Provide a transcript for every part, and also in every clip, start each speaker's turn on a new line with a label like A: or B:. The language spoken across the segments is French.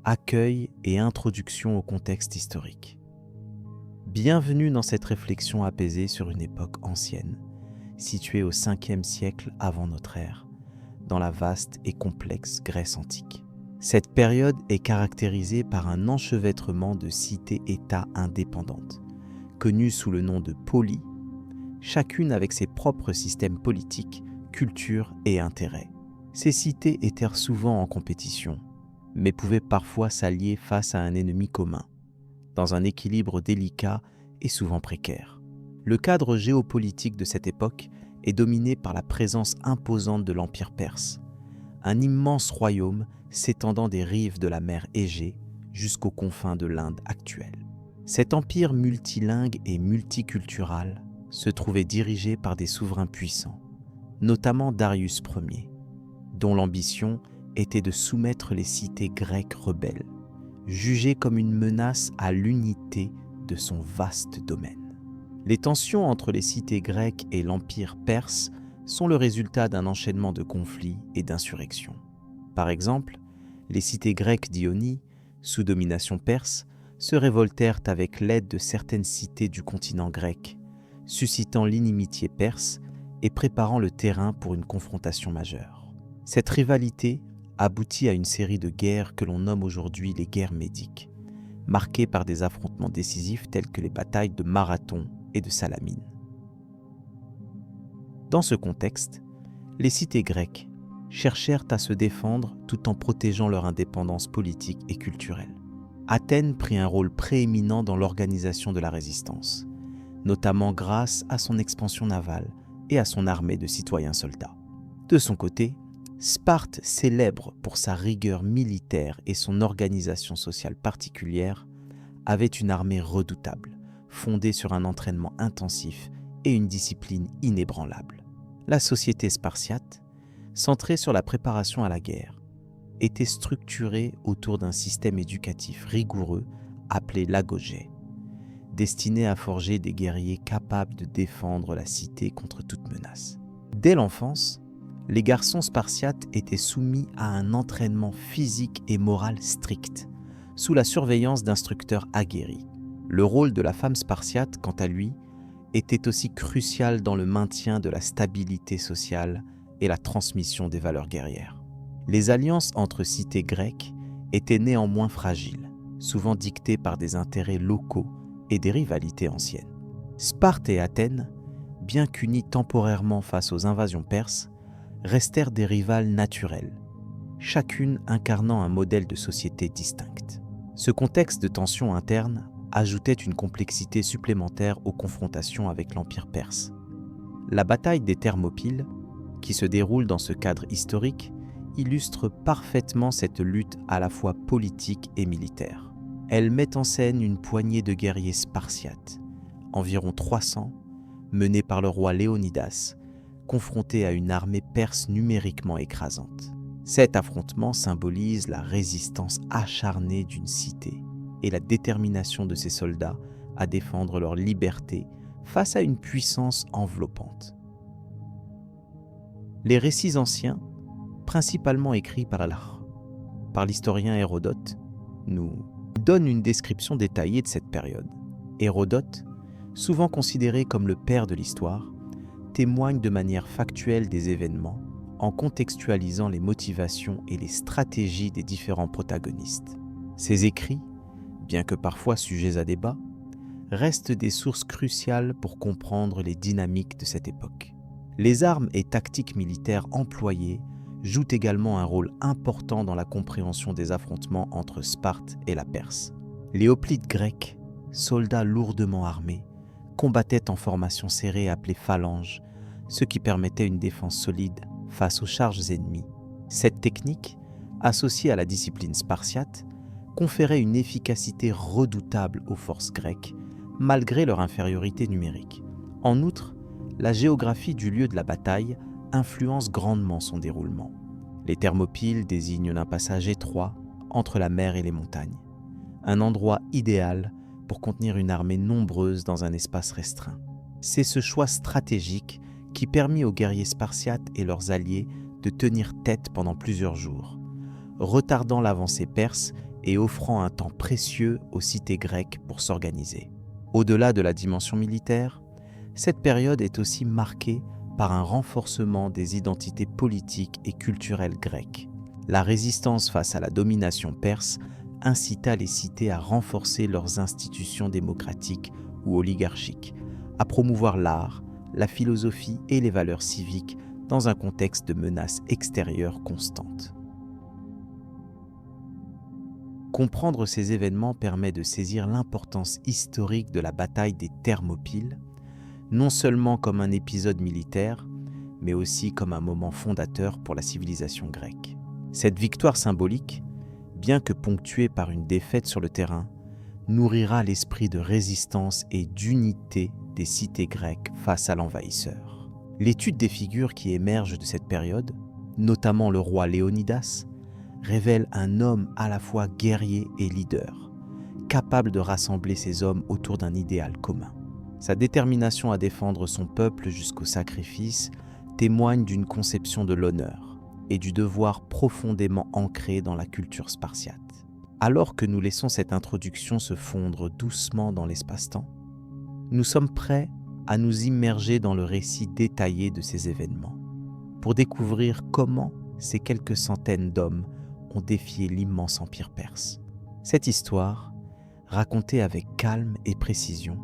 A: accueil et introduction au contexte historique. Bienvenue dans cette réflexion apaisée sur une époque ancienne, située au 5e siècle avant notre ère, dans la vaste et complexe Grèce antique. Cette période est caractérisée par un enchevêtrement de cités-États indépendantes, connues sous le nom de polis, chacune avec ses propres systèmes politiques, cultures et intérêts. Ces cités étaient souvent en compétition, mais pouvaient parfois s'allier face à un ennemi commun, dans un équilibre délicat et souvent précaire. Le cadre géopolitique de cette époque est dominé par la présence imposante de l'Empire perse, un immense royaume s'étendant des rives de la mer Égée jusqu'aux confins de l'Inde actuelle. Cet empire multilingue et multiculturel se trouvait dirigé par des souverains puissants, notamment Darius Ier, dont l'ambition était de soumettre les cités grecques rebelles, jugées comme une menace à l'unité de son vaste domaine. Les tensions entre les cités grecques et l'empire perse sont le résultat d'un enchaînement de conflits et d'insurrections. Par exemple, les cités grecques d'Ionie, sous domination perse, se révoltèrent avec l'aide de certaines cités du continent grec, suscitant l'inimitié perse et préparant le terrain pour une confrontation majeure. Cette rivalité aboutit à une série de guerres que l'on nomme aujourd'hui les guerres médiques, marquées par des affrontements décisifs tels que les batailles de Marathon et de Salamine. Dans ce contexte, les cités grecques cherchèrent à se défendre tout en protégeant leur indépendance politique et culturelle. Athènes prit un rôle prééminent dans l'organisation de la résistance, notamment grâce à son expansion navale et à son armée de citoyens soldats. De son côté, Sparte, célèbre pour sa rigueur militaire et son organisation sociale particulière, avait une armée redoutable, fondée sur un entraînement intensif et une discipline inébranlable. La société spartiate, centrée sur la préparation à la guerre, était structurée autour d'un système éducatif rigoureux appelé l'agogé, destiné à forger des guerriers capables de défendre la cité contre toute menace. Dès l'enfance, les garçons spartiates étaient soumis à un entraînement physique et moral strict, sous la surveillance d'instructeurs aguerris. Le rôle de la femme spartiate, quant à lui, était aussi crucial dans le maintien de la stabilité sociale et la transmission des valeurs guerrières. Les alliances entre cités grecques étaient néanmoins fragiles, souvent dictées par des intérêts locaux et des rivalités anciennes. Sparte et Athènes, bien qu'unies temporairement face aux invasions perses, restèrent des rivales naturelles, chacune incarnant un modèle de société distinct. Ce contexte de tension interne ajoutait une complexité supplémentaire aux confrontations avec l'Empire perse. La bataille des Thermopyles, qui se déroule dans ce cadre historique, illustre parfaitement cette lutte à la fois politique et militaire. Elle met en scène une poignée de guerriers spartiates, environ 300, menés par le roi Léonidas, confrontés à une armée perse numériquement écrasante. Cet affrontement symbolise la résistance acharnée d'une cité et la détermination de ses soldats à défendre leur liberté face à une puissance enveloppante. Les récits anciens, principalement écrits par l'historien Hérodote, nous donnent une description détaillée de cette période. Hérodote, souvent considéré comme le père de l'histoire, témoigne de manière factuelle des événements en contextualisant les motivations et les stratégies des différents protagonistes. Ses écrits, bien que parfois sujets à débat, restent des sources cruciales pour comprendre les dynamiques de cette époque. Les armes et tactiques militaires employées jouent également un rôle important dans la compréhension des affrontements entre Sparte et la Perse. Les hoplites grecs, soldats lourdement armés, combattaient en formation serrée appelée phalange, ce qui permettait une défense solide face aux charges ennemies. Cette technique, associée à la discipline spartiate, conférait une efficacité redoutable aux forces grecques, malgré leur infériorité numérique. En outre, la géographie du lieu de la bataille influence grandement son déroulement. Les Thermopyles désignent un passage étroit entre la mer et les montagnes, un endroit idéal pour contenir une armée nombreuse dans un espace restreint. C'est ce choix stratégique qui permit aux guerriers spartiates et leurs alliés de tenir tête pendant plusieurs jours, retardant l'avancée perse et offrant un temps précieux aux cités grecques pour s'organiser. Au-delà de la dimension militaire, cette période est aussi marquée par un renforcement des identités politiques et culturelles grecques. La résistance face à la domination perse incita les cités à renforcer leurs institutions démocratiques ou oligarchiques, à promouvoir l'art, la philosophie et les valeurs civiques dans un contexte de menaces extérieures constantes. Comprendre ces événements permet de saisir l'importance historique de la bataille des Thermopyles, non seulement comme un épisode militaire, mais aussi comme un moment fondateur pour la civilisation grecque. Cette victoire symbolique, bien que ponctuée par une défaite sur le terrain, nourrira l'esprit de résistance et d'unité des cités grecques face à l'envahisseur. L'étude des figures qui émergent de cette période, notamment le roi Léonidas, révèle un homme à la fois guerrier et leader, capable de rassembler ses hommes autour d'un idéal commun. Sa détermination à défendre son peuple jusqu'au sacrifice témoigne d'une conception de l'honneur et du devoir profondément ancré dans la culture spartiate. Alors que nous laissons cette introduction se fondre doucement dans l'espace-temps, nous sommes prêts à nous immerger dans le récit détaillé de ces événements, pour découvrir comment ces quelques centaines d'hommes ont défié l'immense empire perse. Cette histoire, racontée avec calme et précision,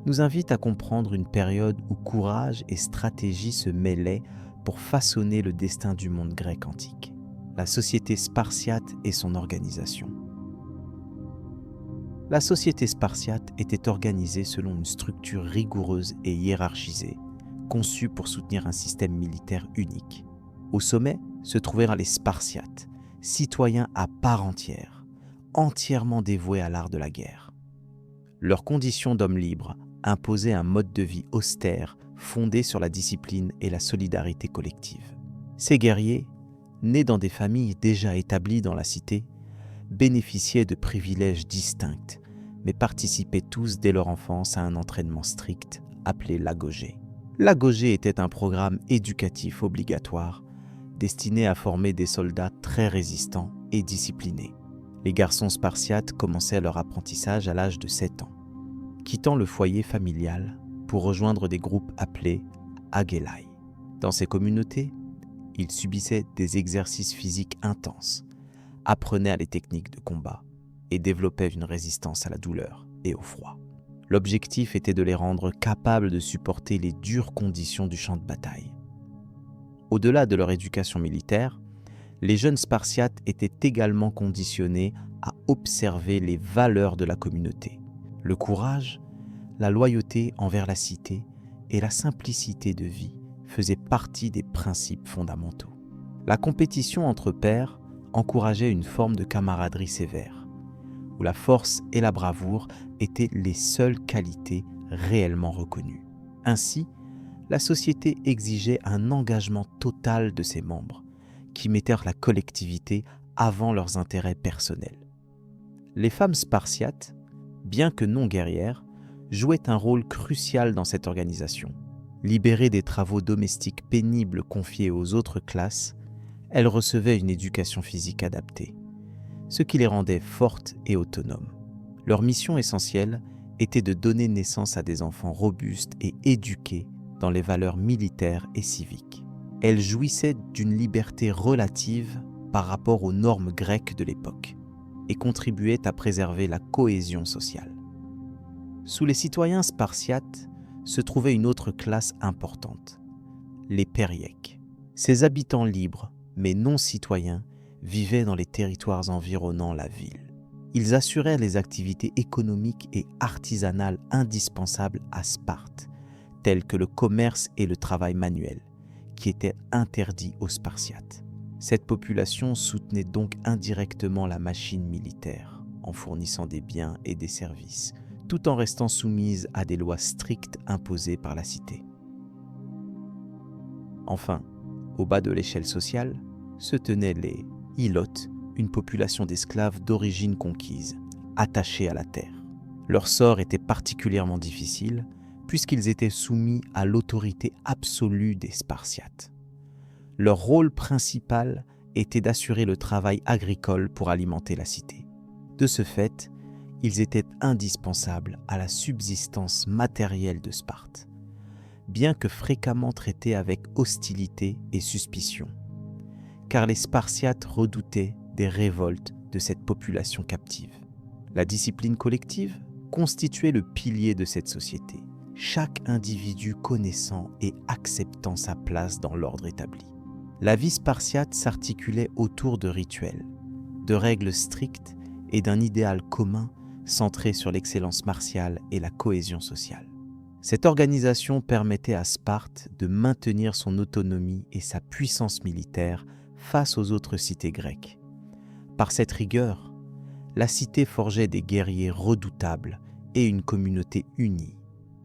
A: nous invite à comprendre une période où courage et stratégie se mêlaient pour façonner le destin du monde grec antique, la société spartiate et son organisation. La société spartiate était organisée selon une structure rigoureuse et hiérarchisée, conçue pour soutenir un système militaire unique. Au sommet se trouvèrent les Spartiates, citoyens à part entière, entièrement dévoués à l'art de la guerre. Leurs conditions d'hommes libres imposaient un mode de vie austère fondé sur la discipline et la solidarité collective. Ces guerriers, nés dans des familles déjà établies dans la cité, bénéficiaient de privilèges distincts, mais participaient tous dès leur enfance à un entraînement strict appelé l'agogé. L'agogé était un programme éducatif obligatoire destiné à former des soldats très résistants et disciplinés. Les garçons spartiates commençaient leur apprentissage à l'âge de 7 ans, quittant le foyer familial pour rejoindre des groupes appelés agélai. Dans ces communautés, ils subissaient des exercices physiques intenses, apprenaient les techniques de combat et développaient une résistance à la douleur et au froid. L'objectif était de les rendre capables de supporter les dures conditions du champ de bataille. Au-delà de leur éducation militaire, les jeunes Spartiates étaient également conditionnés à observer les valeurs de la communauté. Le courage, la loyauté envers la cité et la simplicité de vie faisaient partie des principes fondamentaux. La compétition entre pairs encourageait une forme de camaraderie sévère, où la force et la bravoure étaient les seules qualités réellement reconnues. Ainsi, la société exigeait un engagement total de ses membres, qui mettèrent la collectivité avant leurs intérêts personnels. Les femmes spartiates, bien que non guerrières, jouaient un rôle crucial dans cette organisation. Libérées des travaux domestiques pénibles confiés aux autres classes, elles recevaient une éducation physique adaptée, ce qui les rendait fortes et autonomes. Leur mission essentielle était de donner naissance à des enfants robustes et éduqués dans les valeurs militaires et civiques. Elles jouissaient d'une liberté relative par rapport aux normes grecques de l'époque et contribuaient à préserver la cohésion sociale. Sous les citoyens spartiates se trouvait une autre classe importante, les périèques. Ces habitants libres, mais non citoyens, vivaient dans les territoires environnant la ville. Ils assuraient les activités économiques et artisanales indispensables à Sparte, telles que le commerce et le travail manuel, qui étaient interdits aux Spartiates. Cette population soutenait donc indirectement la machine militaire, en fournissant des biens et des services, tout en restant soumise à des lois strictes imposées par la cité. Enfin, au bas de l'échelle sociale, se tenaient les ilotes, une population d'esclaves d'origine conquise, attachés à la terre. Leur sort était particulièrement difficile, puisqu'ils étaient soumis à l'autorité absolue des Spartiates. Leur rôle principal était d'assurer le travail agricole pour alimenter la cité. De ce fait, ils étaient indispensables à la subsistance matérielle de Sparte, bien que fréquemment traités avec hostilité et suspicion, car les Spartiates redoutaient des révoltes de cette population captive. La discipline collective constituait le pilier de cette société, chaque individu connaissant et acceptant sa place dans l'ordre établi. La vie spartiate s'articulait autour de rituels, de règles strictes et d'un idéal commun centré sur l'excellence martiale et la cohésion sociale. Cette organisation permettait à Sparte de maintenir son autonomie et sa puissance militaire face aux autres cités grecques. Par cette rigueur, la cité forgeait des guerriers redoutables et une communauté unie.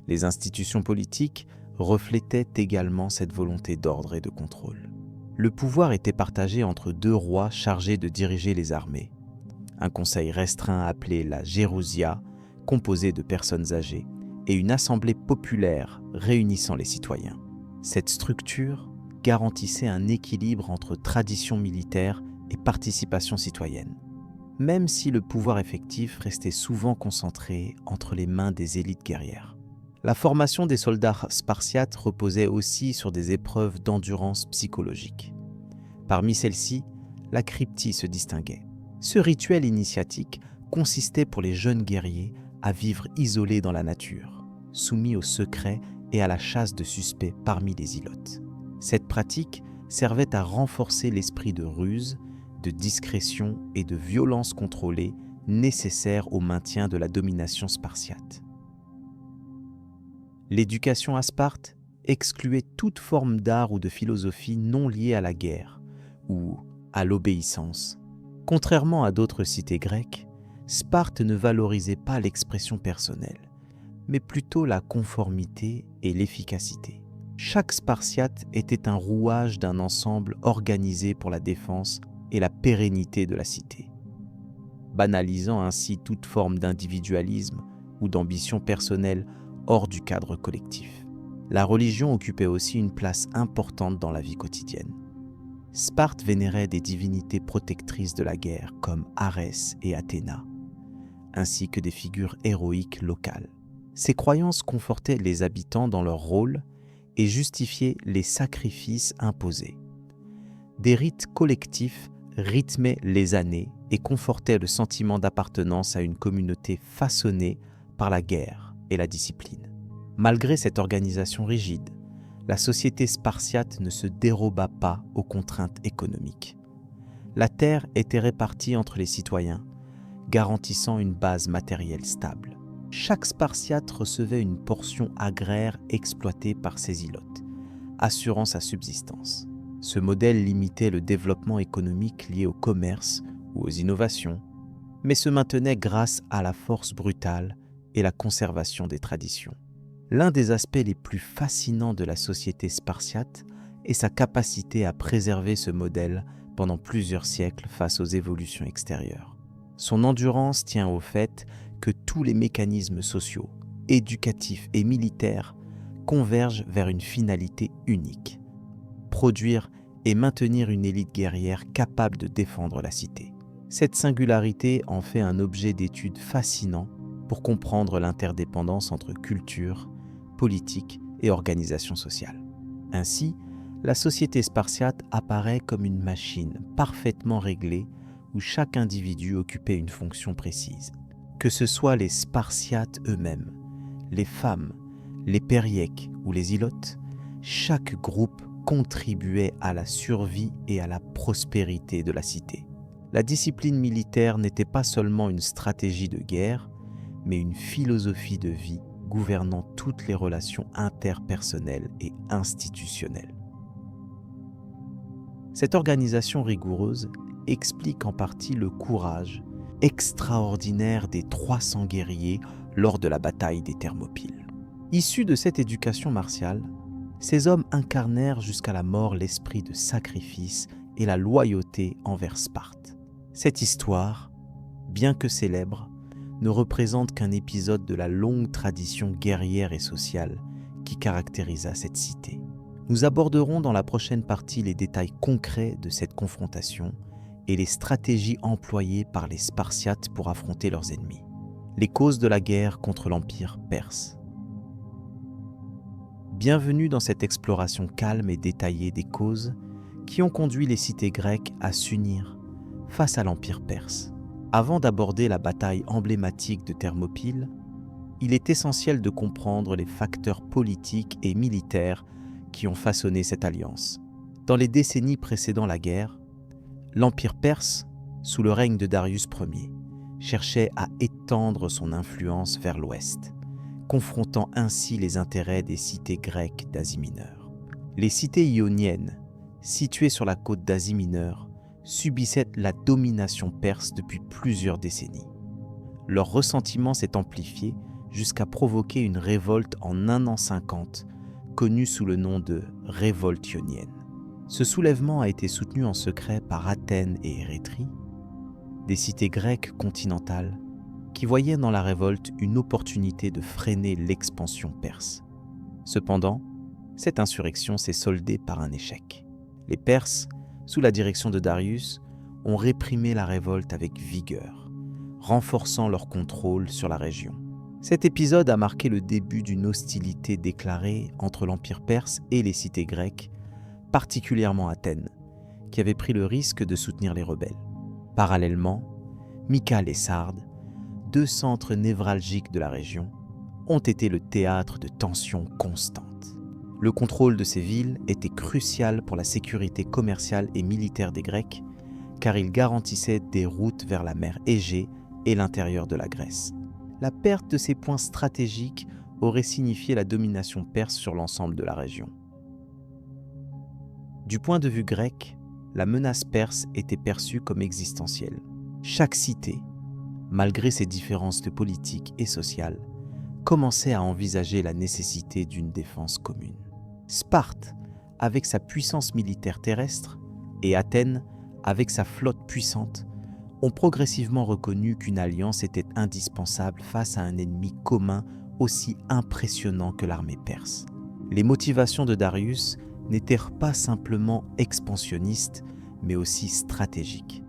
A: Les institutions politiques reflétaient également cette volonté d'ordre et de contrôle. Le pouvoir était partagé entre deux rois chargés de diriger les armées. Un conseil restreint appelé la Gérousia, composé de personnes âgées, et une assemblée populaire réunissant les citoyens. Cette structure garantissait un équilibre entre tradition militaire et participation citoyenne, même si le pouvoir effectif restait souvent concentré entre les mains des élites guerrières. La formation des soldats spartiates reposait aussi sur des épreuves d'endurance psychologique. Parmi celles-ci, la cryptie se distinguait. Ce rituel initiatique consistait pour les jeunes guerriers à vivre isolés dans la nature, soumis au secret et à la chasse de suspects parmi les ilotes. Cette pratique servait à renforcer l'esprit de ruse, de discrétion et de violence contrôlée nécessaire au maintien de la domination spartiate. L'éducation à Sparte excluait toute forme d'art ou de philosophie non liée à la guerre ou à l'obéissance. Contrairement à d'autres cités grecques, Sparte ne valorisait pas l'expression personnelle, mais plutôt la conformité et l'efficacité. Chaque Spartiate était un rouage d'un ensemble organisé pour la défense et la pérennité de la cité, banalisant ainsi toute forme d'individualisme ou d'ambition personnelle hors du cadre collectif. La religion occupait aussi une place importante dans la vie quotidienne. Sparte vénérait des divinités protectrices de la guerre comme Arès et Athéna, ainsi que des figures héroïques locales. Ces croyances confortaient les habitants dans leur rôle et justifiaient les sacrifices imposés. Des rites collectifs rythmaient les années et confortaient le sentiment d'appartenance à une communauté façonnée par la guerre et la discipline. Malgré cette organisation rigide, la société spartiate ne se déroba pas aux contraintes économiques. La terre était répartie entre les citoyens, garantissant une base matérielle stable. Chaque Spartiate recevait une portion agraire exploitée par ses ilotes, assurant sa subsistance. Ce modèle limitait le développement économique lié au commerce ou aux innovations, mais se maintenait grâce à la force brutale et la conservation des traditions. L'un des aspects les plus fascinants de la société spartiate est sa capacité à préserver ce modèle pendant plusieurs siècles face aux évolutions extérieures. Son endurance tient au fait que tous les mécanismes sociaux, éducatifs et militaires convergent vers une finalité unique: produire et maintenir une élite guerrière capable de défendre la cité. Cette singularité en fait un objet d'étude fascinant pour comprendre l'interdépendance entre culture, politique et organisation sociale. Ainsi, la société spartiate apparaît comme une machine parfaitement réglée où chaque individu occupait une fonction précise. Que ce soit les Spartiates eux-mêmes, les femmes, les Périèques ou les Ilotes, chaque groupe contribuait à la survie et à la prospérité de la cité. La discipline militaire n'était pas seulement une stratégie de guerre, mais une philosophie de vie gouvernant toutes les relations interpersonnelles et institutionnelles. Cette organisation rigoureuse explique en partie le courage extraordinaire des 300 guerriers lors de la bataille des Thermopyles. Issus de cette éducation martiale, ces hommes incarnèrent jusqu'à la mort l'esprit de sacrifice et la loyauté envers Sparte. Cette histoire, bien que célèbre, ne représente qu'un épisode de la longue tradition guerrière et sociale qui caractérisa cette cité. Nous aborderons dans la prochaine partie les détails concrets de cette confrontation et les stratégies employées par les Spartiates pour affronter leurs ennemis. Les causes de la guerre contre l'Empire perse. Bienvenue dans cette exploration calme et détaillée des causes qui ont conduit les cités grecques à s'unir face à l'Empire perse. Avant d'aborder la bataille emblématique de Thermopyle, il est essentiel de comprendre les facteurs politiques et militaires qui ont façonné cette alliance. Dans les décennies précédant la guerre, l'Empire perse, sous le règne de Darius Ier, cherchait à étendre son influence vers l'ouest, confrontant ainsi les intérêts des cités grecques d'Asie mineure. Les cités ioniennes, situées sur la côte d'Asie mineure, subissaient la domination perse depuis plusieurs décennies. Leur ressentiment s'est amplifié jusqu'à provoquer une révolte en 1 an 50, connue sous le nom de révolte ionienne. Ce soulèvement a été soutenu en secret par Athènes et Érétrie, des cités grecques continentales qui voyaient dans la révolte une opportunité de freiner l'expansion perse. Cependant, cette insurrection s'est soldée par un échec. Les Perses, sous la direction de Darius, ont réprimé la révolte avec vigueur, renforçant leur contrôle sur la région. Cet épisode a marqué le début d'une hostilité déclarée entre l'Empire perse et les cités grecques, particulièrement Athènes, qui avait pris le risque de soutenir les rebelles. Parallèlement, Mycale et Sardes, 2 centres névralgiques de la région, ont été le théâtre de tensions constantes. Le contrôle de ces villes était crucial pour la sécurité commerciale et militaire des Grecs, car il garantissait des routes vers la mer Égée et l'intérieur de la Grèce. La perte de ces points stratégiques aurait signifié la domination perse sur l'ensemble de la région. Du point de vue grec, la menace perse était perçue comme existentielle. Chaque cité, malgré ses différences politiques et sociales, commençait à envisager la nécessité d'une défense commune. Sparte, avec sa puissance militaire terrestre, et Athènes, avec sa flotte puissante, ont progressivement reconnu qu'une alliance était indispensable face à un ennemi commun aussi impressionnant que l'armée perse. Les motivations de Darius n'étaient pas simplement expansionnistes, mais aussi stratégiques.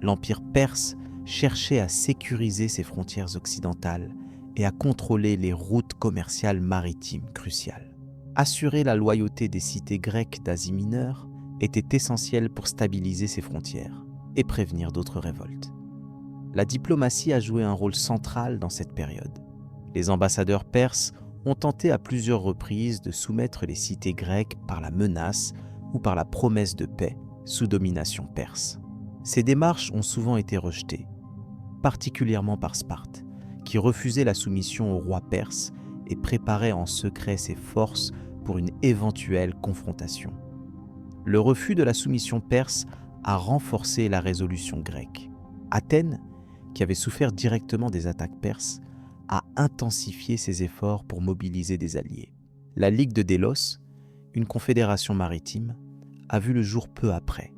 A: L'Empire perse cherchait à sécuriser ses frontières occidentales et à contrôler les routes commerciales maritimes cruciales. Assurer la loyauté des cités grecques d'Asie mineure était essentiel pour stabiliser ses frontières et prévenir d'autres révoltes. La diplomatie a joué un rôle central dans cette période. Les ambassadeurs perses ont tenté à plusieurs reprises de soumettre les cités grecques par la menace ou par la promesse de paix sous domination perse. Ces démarches ont souvent été rejetées, particulièrement par Sparte, qui refusait la soumission au roi perse et préparait en secret ses forces pour une éventuelle confrontation. Le refus de la soumission perse a renforcé la résolution grecque. Athènes, qui avait souffert directement des attaques perses, a intensifié ses efforts pour mobiliser des alliés. La Ligue de Délos, une confédération maritime, a vu le jour peu après,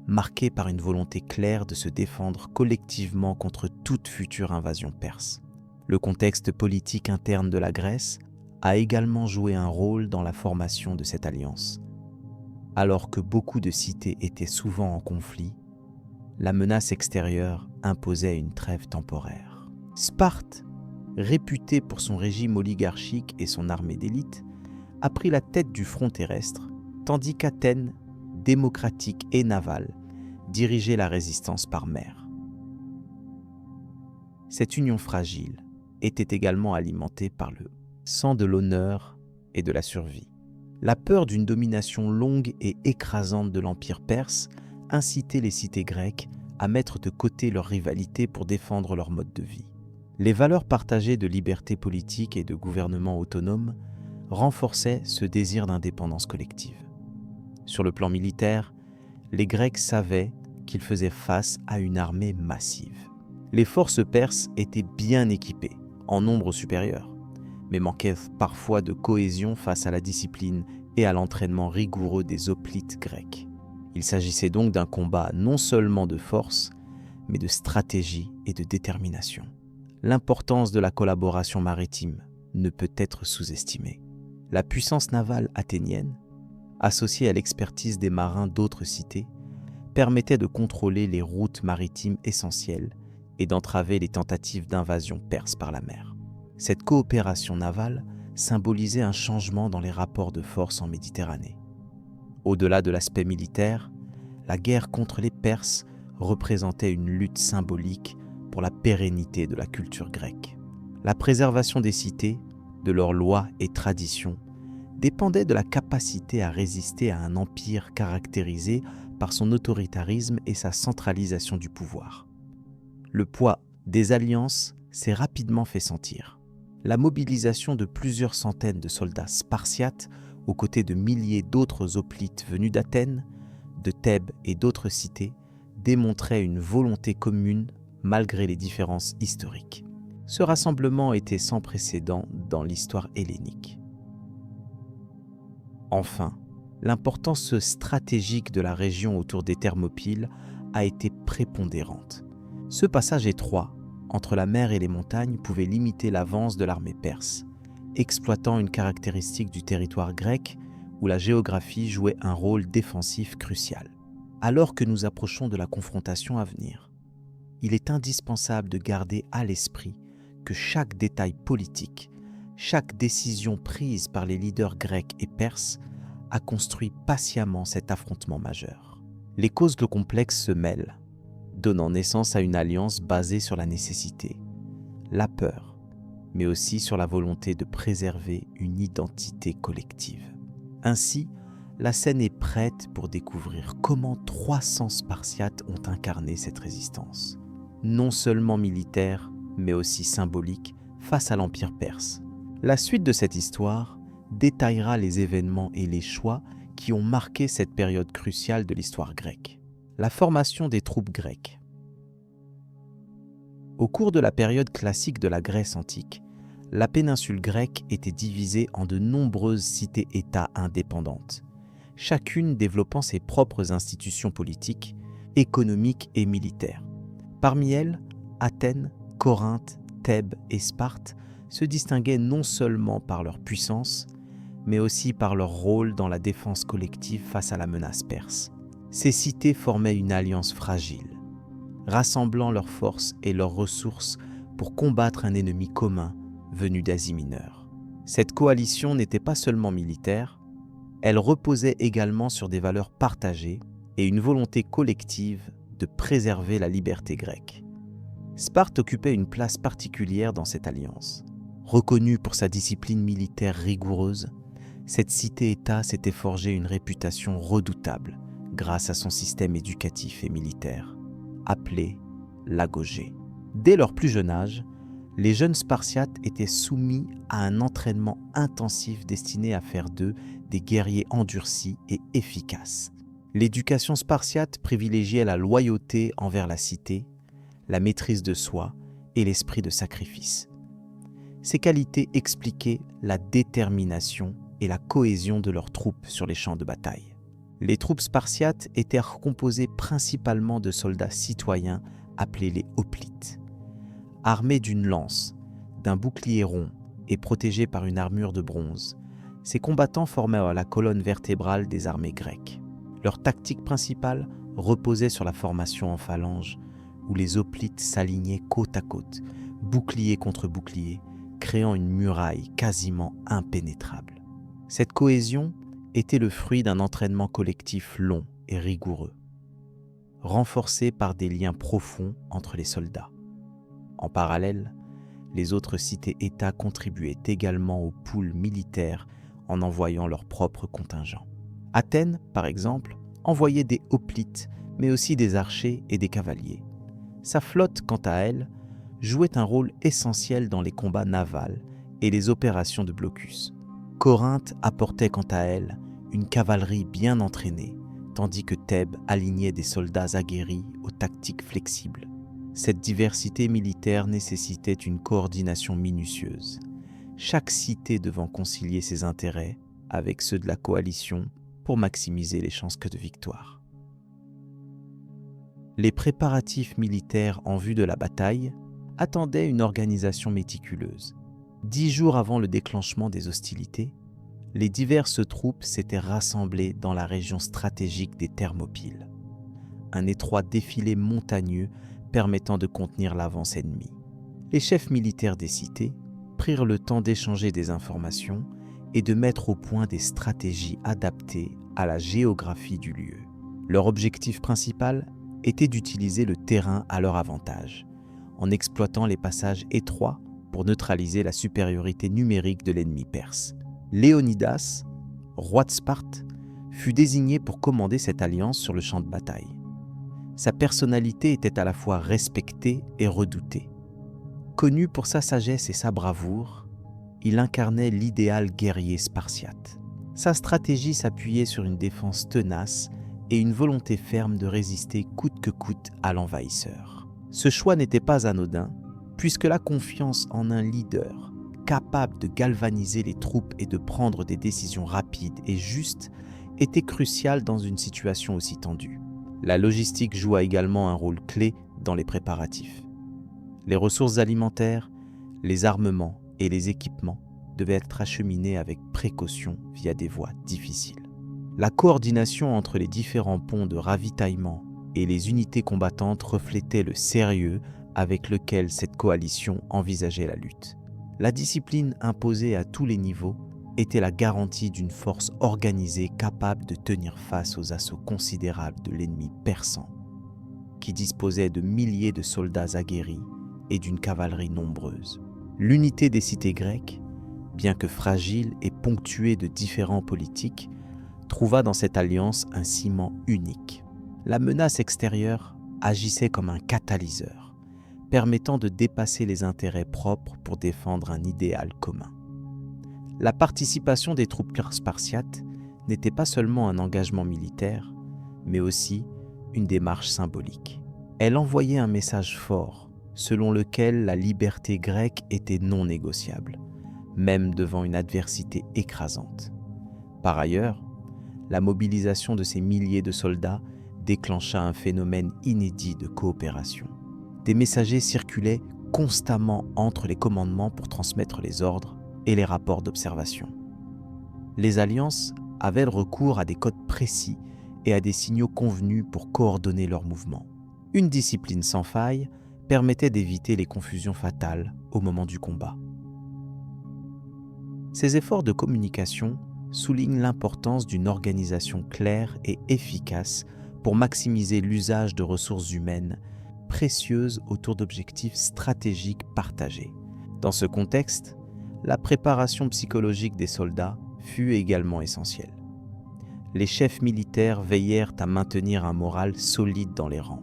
A: marquée par une volonté claire de se défendre collectivement contre toute future invasion perse. Le contexte politique interne de la Grèce a également joué un rôle dans la formation de cette alliance. Alors que beaucoup de cités étaient souvent en conflit, la menace extérieure imposait une trêve temporaire. Sparte, réputée pour son régime oligarchique et son armée d'élite, a pris la tête du front terrestre, tandis qu'Athènes, démocratique et navale, dirigeait la résistance par mer. Cette union fragile était également alimentée par le sang de l'honneur et de la survie. La peur d'une domination longue et écrasante de l'Empire perse incitait les cités grecques à mettre de côté leur rivalité pour défendre leur mode de vie. Les valeurs partagées de liberté politique et de gouvernement autonome renforçaient ce désir d'indépendance collective. Sur le plan militaire, les Grecs savaient qu'ils faisaient face à une armée massive. Les forces perses étaient bien équipées, en nombre supérieur, mais manquaient parfois de cohésion face à la discipline et à l'entraînement rigoureux des hoplites grecs. Il s'agissait donc d'un combat non seulement de force, mais de stratégie et de détermination. L'importance de la collaboration maritime ne peut être sous-estimée. La puissance navale athénienne, associée à l'expertise des marins d'autres cités, permettait de contrôler les routes maritimes essentielles et d'entraver les tentatives d'invasion perse par la mer. Cette coopération navale symbolisait un changement dans les rapports de force en Méditerranée. Au-delà de l'aspect militaire, la guerre contre les Perses représentait une lutte symbolique pour la pérennité de la culture grecque. La préservation des cités, de leurs lois et traditions, dépendait de la capacité à résister à un empire caractérisé par son autoritarisme et sa centralisation du pouvoir. Le poids des alliances s'est rapidement fait sentir. La mobilisation de plusieurs centaines de soldats spartiates aux côtés de milliers d'autres hoplites venus d'Athènes, de Thèbes et d'autres cités démontrait une volonté commune malgré les différences historiques. Ce rassemblement était sans précédent dans l'histoire hellénique. Enfin, l'importance stratégique de la région autour des Thermopyles a été prépondérante. Ce passage étroit entre la mer et les montagnes pouvait limiter l'avance de l'armée perse, exploitant une caractéristique du territoire grec où la géographie jouait un rôle défensif crucial. Alors que nous approchons de la confrontation à venir, il est indispensable de garder à l'esprit que chaque détail politique, chaque décision prise par les leaders grecs et perses a construit patiemment cet affrontement majeur. Les causes de complexe se mêlent, donnant naissance à une alliance basée sur la nécessité, la peur, mais aussi sur la volonté de préserver une identité collective. Ainsi, la scène est prête pour découvrir comment 300 Spartiates ont incarné cette résistance, non seulement militaire, mais aussi symbolique, face à l'Empire perse. La suite de cette histoire détaillera les événements et les choix qui ont marqué cette période cruciale de l'histoire grecque. La formation des troupes grecques. Au cours de la période classique de la Grèce antique, la péninsule grecque était divisée en de nombreuses cités-États indépendantes, chacune développant ses propres institutions politiques, économiques et militaires. Parmi elles, Athènes, Corinthe, Thèbes et Sparte se distinguaient non seulement par leur puissance, mais aussi par leur rôle dans la défense collective face à la menace perse. Ces cités formaient une alliance fragile, rassemblant leurs forces et leurs ressources pour combattre un ennemi commun venu d'Asie mineure. Cette coalition n'était pas seulement militaire, elle reposait également sur des valeurs partagées et une volonté collective de préserver la liberté grecque. Sparte occupait une place particulière dans cette alliance. Reconnue pour sa discipline militaire rigoureuse, cette cité-État s'était forgée une réputation redoutable grâce à son système éducatif et militaire, appelé l'agogé. Dès leur plus jeune âge, les jeunes Spartiates étaient soumis à un entraînement intensif destiné à faire d'eux des guerriers endurcis et efficaces. L'éducation spartiate privilégiait la loyauté envers la cité, la maîtrise de soi et l'esprit de sacrifice. Ces qualités expliquaient la détermination et la cohésion de leurs troupes sur les champs de bataille. Les troupes spartiates étaient composées principalement de soldats citoyens appelés les hoplites. Armés d'une lance, d'un bouclier rond et protégés par une armure de bronze, ces combattants formaient la colonne vertébrale des armées grecques. Leur tactique principale reposait sur la formation en phalange, où les hoplites s'alignaient côte à côte, bouclier contre bouclier, créant une muraille quasiment impénétrable. Cette cohésion était le fruit d'un entraînement collectif long et rigoureux, renforcé par des liens profonds entre les soldats. En parallèle, les autres cités-États contribuaient également aux poules militaires en envoyant leurs propres contingents. Athènes, par exemple, envoyait des hoplites, mais aussi des archers et des cavaliers. Sa flotte, quant à elle, jouait un rôle essentiel dans les combats navals et les opérations de blocus. Corinthe apportait, quant à elle, une cavalerie bien entraînée, tandis que Thèbes alignait des soldats aguerris aux tactiques flexibles. Cette diversité militaire nécessitait une coordination minutieuse, chaque cité devant concilier ses intérêts avec ceux de la coalition pour maximiser les chances de victoire. Les préparatifs militaires en vue de la bataille attendaient une organisation méticuleuse. 10 jours avant le déclenchement des hostilités, les diverses troupes s'étaient rassemblées dans la région stratégique des Thermopyles. un étroit défilé montagneux permettant de contenir l'avance ennemie. Les chefs militaires des cités prirent le temps d'échanger des informations et de mettre au point des stratégies adaptées à la géographie du lieu. Leur objectif principal était d'utiliser le terrain à leur avantage, en exploitant les passages étroits pour neutraliser la supériorité numérique de l'ennemi perse. Léonidas, roi de Sparte, fut désigné pour commander cette alliance sur le champ de bataille. Sa personnalité était à la fois respectée et redoutée. Connu pour sa sagesse et sa bravoure, il incarnait l'idéal guerrier spartiate. Sa stratégie s'appuyait sur une défense tenace et une volonté ferme de résister coûte que coûte à l'envahisseur. Ce choix n'était pas anodin, puisque la confiance en un leader capable de galvaniser les troupes et de prendre des décisions rapides et justes était cruciale dans une situation aussi tendue. La logistique joua également un rôle clé dans les préparatifs. Les ressources alimentaires, les armements et les équipements devaient être acheminés avec précaution via des voies difficiles. La coordination entre les différents ponts de ravitaillement et les unités combattantes reflétait le sérieux avec lequel cette coalition envisageait la lutte. La discipline imposée à tous les niveaux était la garantie d'une force organisée capable de tenir face aux assauts considérables de l'ennemi persan, qui disposait de milliers de soldats aguerris et d'une cavalerie nombreuse. L'unité des cités grecques, bien que fragile et ponctuée de différends politiques, trouva dans cette alliance un ciment unique. La menace extérieure agissait comme un catalyseur, permettant de dépasser les intérêts propres pour défendre un idéal commun. La participation des troupes spartiates n'était pas seulement un engagement militaire, mais aussi une démarche symbolique. Elle envoyait un message fort, selon lequel la liberté grecque était non négociable, même devant une adversité écrasante. Par ailleurs, la mobilisation de ces milliers de soldats déclencha un phénomène inédit de coopération. Des messagers circulaient constamment entre les commandements pour transmettre les ordres et les rapports d'observation. Les alliances avaient le recours à des codes précis et à des signaux convenus pour coordonner leurs mouvements. Une discipline sans faille permettait d'éviter les confusions fatales au moment du combat. Ces efforts de communication soulignent l'importance d'une organisation claire et efficace pour maximiser l'usage de ressources humaines précieuses autour d'objectifs stratégiques partagés. Dans ce contexte, la préparation psychologique des soldats fut également essentielle. Les chefs militaires veillèrent à maintenir un moral solide dans les rangs.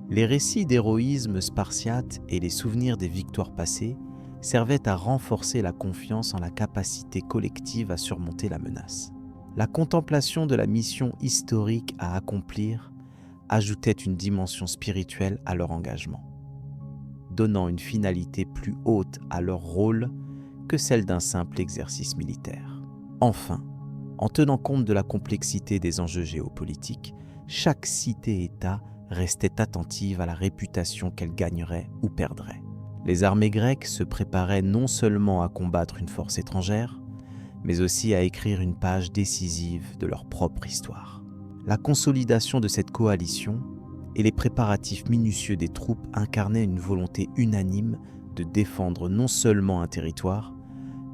A: Les récits d'héroïsme spartiate et les souvenirs des victoires passées servaient à renforcer la confiance en la capacité collective à surmonter la menace. La contemplation de la mission historique à accomplir ajoutait une dimension spirituelle à leur engagement, donnant une finalité plus haute à leur rôle que celle d'un simple exercice militaire. Enfin, en tenant compte de la complexité des enjeux géopolitiques, chaque cité-État restait attentive à la réputation qu'elle gagnerait ou perdrait. Les armées grecques se préparaient non seulement à combattre une force étrangère, mais aussi à écrire une page décisive de leur propre histoire. La consolidation de cette coalition et les préparatifs minutieux des troupes incarnaient une volonté unanime de défendre non seulement un territoire,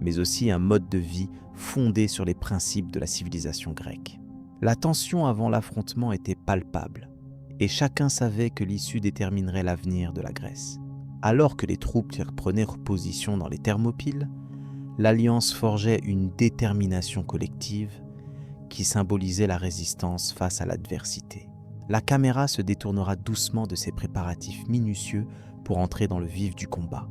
A: mais aussi un mode de vie fondé sur les principes de la civilisation grecque. La tension avant l'affrontement était palpable, et chacun savait que l'issue déterminerait l'avenir de la Grèce. Alors que les troupes prenaient position dans les Thermopyles, l'Alliance forgeait une détermination collective qui symbolisait la résistance face à l'adversité. La caméra se détournera doucement de ces préparatifs minutieux pour entrer dans le vif du combat,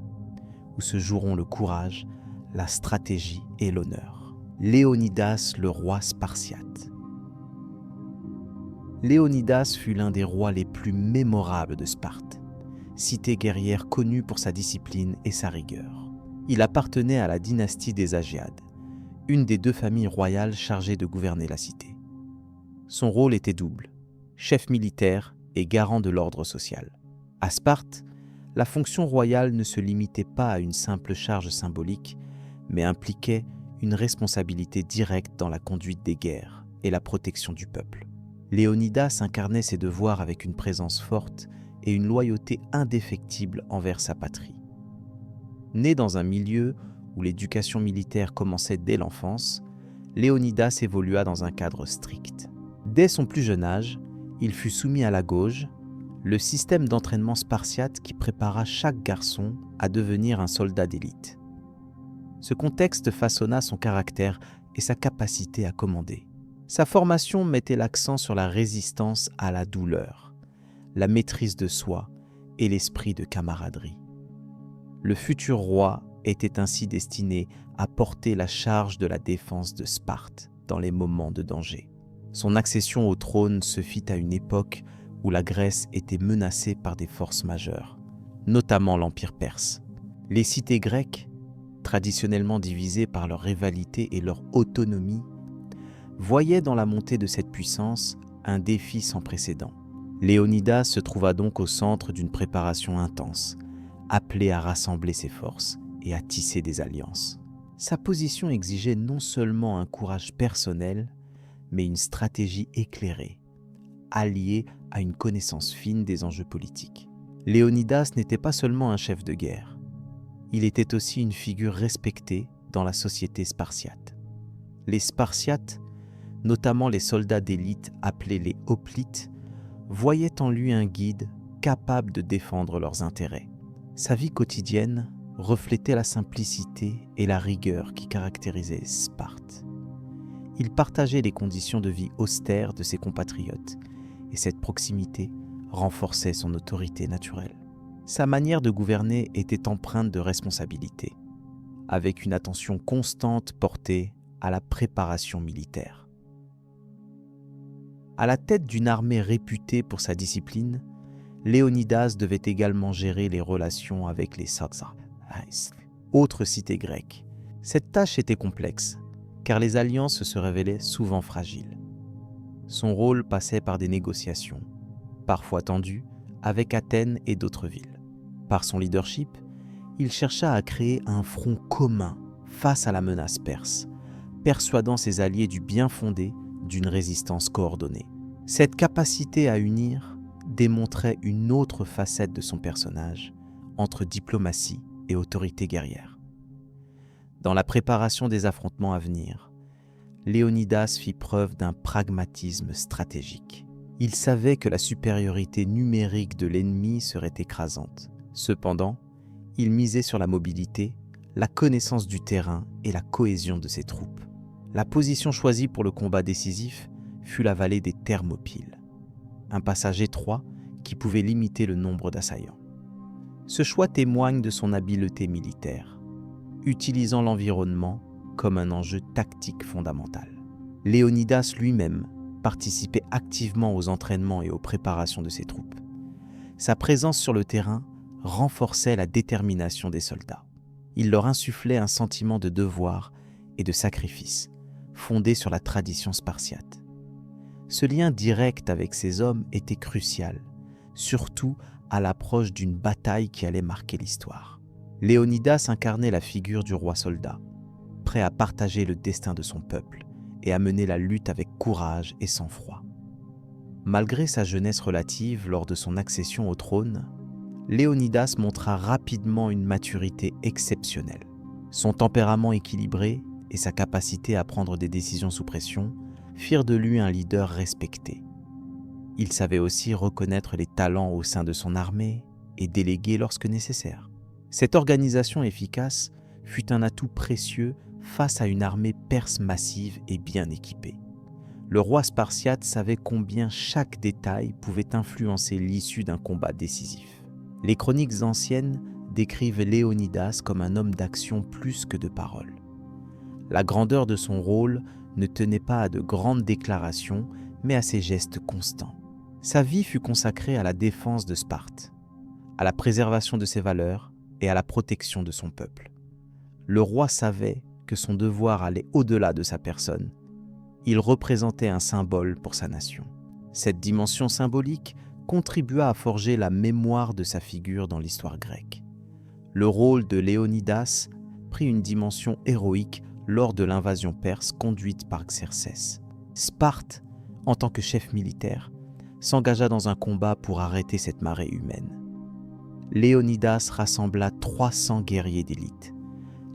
A: où se joueront le courage, la stratégie et l'honneur. Léonidas, le roi spartiate. Léonidas fut l'un des rois les plus mémorables de Sparte, cité guerrière connue pour sa discipline et sa rigueur. Il appartenait à la dynastie des Agéades, une des deux familles royales chargées de gouverner la cité. Son rôle était double, chef militaire et garant de l'ordre social. À Sparte, la fonction royale ne se limitait pas à une simple charge symbolique, mais impliquait une responsabilité directe dans la conduite des guerres et la protection du peuple. Léonidas incarnait ses devoirs avec une présence forte et une loyauté indéfectible envers sa patrie. Né dans un milieu où l'éducation militaire commençait dès l'enfance, Léonidas évolua dans un cadre strict. Dès son plus jeune âge, il fut soumis à la gauge, le système d'entraînement spartiate qui prépara chaque garçon à devenir un soldat d'élite. Ce contexte façonna son caractère et sa capacité à commander. Sa formation mettait l'accent sur la résistance à la douleur, la maîtrise de soi et l'esprit de camaraderie. Le futur roi était ainsi destiné à porter la charge de la défense de Sparte dans les moments de danger. Son accession au trône se fit à une époque où la Grèce était menacée par des forces majeures, notamment l'Empire perse. Les cités grecques, traditionnellement divisées par leur rivalité et leur autonomie, voyaient dans la montée de cette puissance un défi sans précédent. Léonidas se trouva donc au centre d'une préparation intense, appelé à rassembler ses forces et à tisser des alliances. Sa position exigeait non seulement un courage personnel, mais une stratégie éclairée, alliée à une connaissance fine des enjeux politiques. Léonidas n'était pas seulement un chef de guerre, il était aussi une figure respectée dans la société spartiate. Les Spartiates, notamment les soldats d'élite appelés les hoplites, voyaient en lui un guide capable de défendre leurs intérêts. Sa vie quotidienne reflétait la simplicité et la rigueur qui caractérisaient Sparte. Il partageait les conditions de vie austères de ses compatriotes, et cette proximité renforçait son autorité naturelle. Sa manière de gouverner était empreinte de responsabilité, avec une attention constante portée à la préparation militaire. À la tête d'une armée réputée pour sa discipline, Léonidas devait également gérer les relations avec les Saxas, autres cités grecques. Cette tâche était complexe, car les alliances se révélaient souvent fragiles. Son rôle passait par des négociations, parfois tendues, avec Athènes et d'autres villes. Par son leadership, il chercha à créer un front commun face à la menace perse, persuadant ses alliés du bien fondé d'une résistance coordonnée. Cette capacité à unir démontrait une autre facette de son personnage, entre diplomatie et autorité guerrière. Dans la préparation des affrontements à venir, Léonidas fit preuve d'un pragmatisme stratégique. Il savait que la supériorité numérique de l'ennemi serait écrasante. Cependant, il misait sur la mobilité, la connaissance du terrain et la cohésion de ses troupes. La position choisie pour le combat décisif fut la vallée des Thermopyles, un passage étroit qui pouvait limiter le nombre d'assaillants. Ce choix témoigne de son habileté militaire, utilisant l'environnement comme un enjeu tactique fondamental. Léonidas lui-même participait activement aux entraînements et aux préparations de ses troupes. Sa présence sur le terrain renforçait la détermination des soldats. Il leur insufflait un sentiment de devoir et de sacrifice, fondé sur la tradition spartiate. Ce lien direct avec ces hommes était crucial, surtout à l'approche d'une bataille qui allait marquer l'histoire. Léonidas incarnait la figure du roi soldat, prêt à partager le destin de son peuple et à mener la lutte avec courage et sang-froid. Malgré sa jeunesse relative lors de son accession au trône, Léonidas montra rapidement une maturité exceptionnelle. Son tempérament équilibré et sa capacité à prendre des décisions sous pression firent de lui un leader respecté. Il savait aussi reconnaître les talents au sein de son armée et déléguer lorsque nécessaire. Cette organisation efficace fut un atout précieux face à une armée perse massive et bien équipée. Le roi spartiate savait combien chaque détail pouvait influencer l'issue d'un combat décisif. Les chroniques anciennes décrivent Léonidas comme un homme d'action plus que de parole. La grandeur de son rôle ne tenait pas à de grandes déclarations, mais à ses gestes constants. Sa vie fut consacrée à la défense de Sparte, à la préservation de ses valeurs et à la protection de son peuple. Le roi savait que son devoir allait au-delà de sa personne. Il représentait un symbole pour sa nation. Cette dimension symbolique contribua à forger la mémoire de sa figure dans l'histoire grecque. Le rôle de Léonidas prit une dimension héroïque lors de l'invasion perse conduite par Xerxès. Sparte en tant que chef militaire, s'engagea dans un combat pour arrêter cette marée humaine. Léonidas rassembla 300 guerriers d'élite,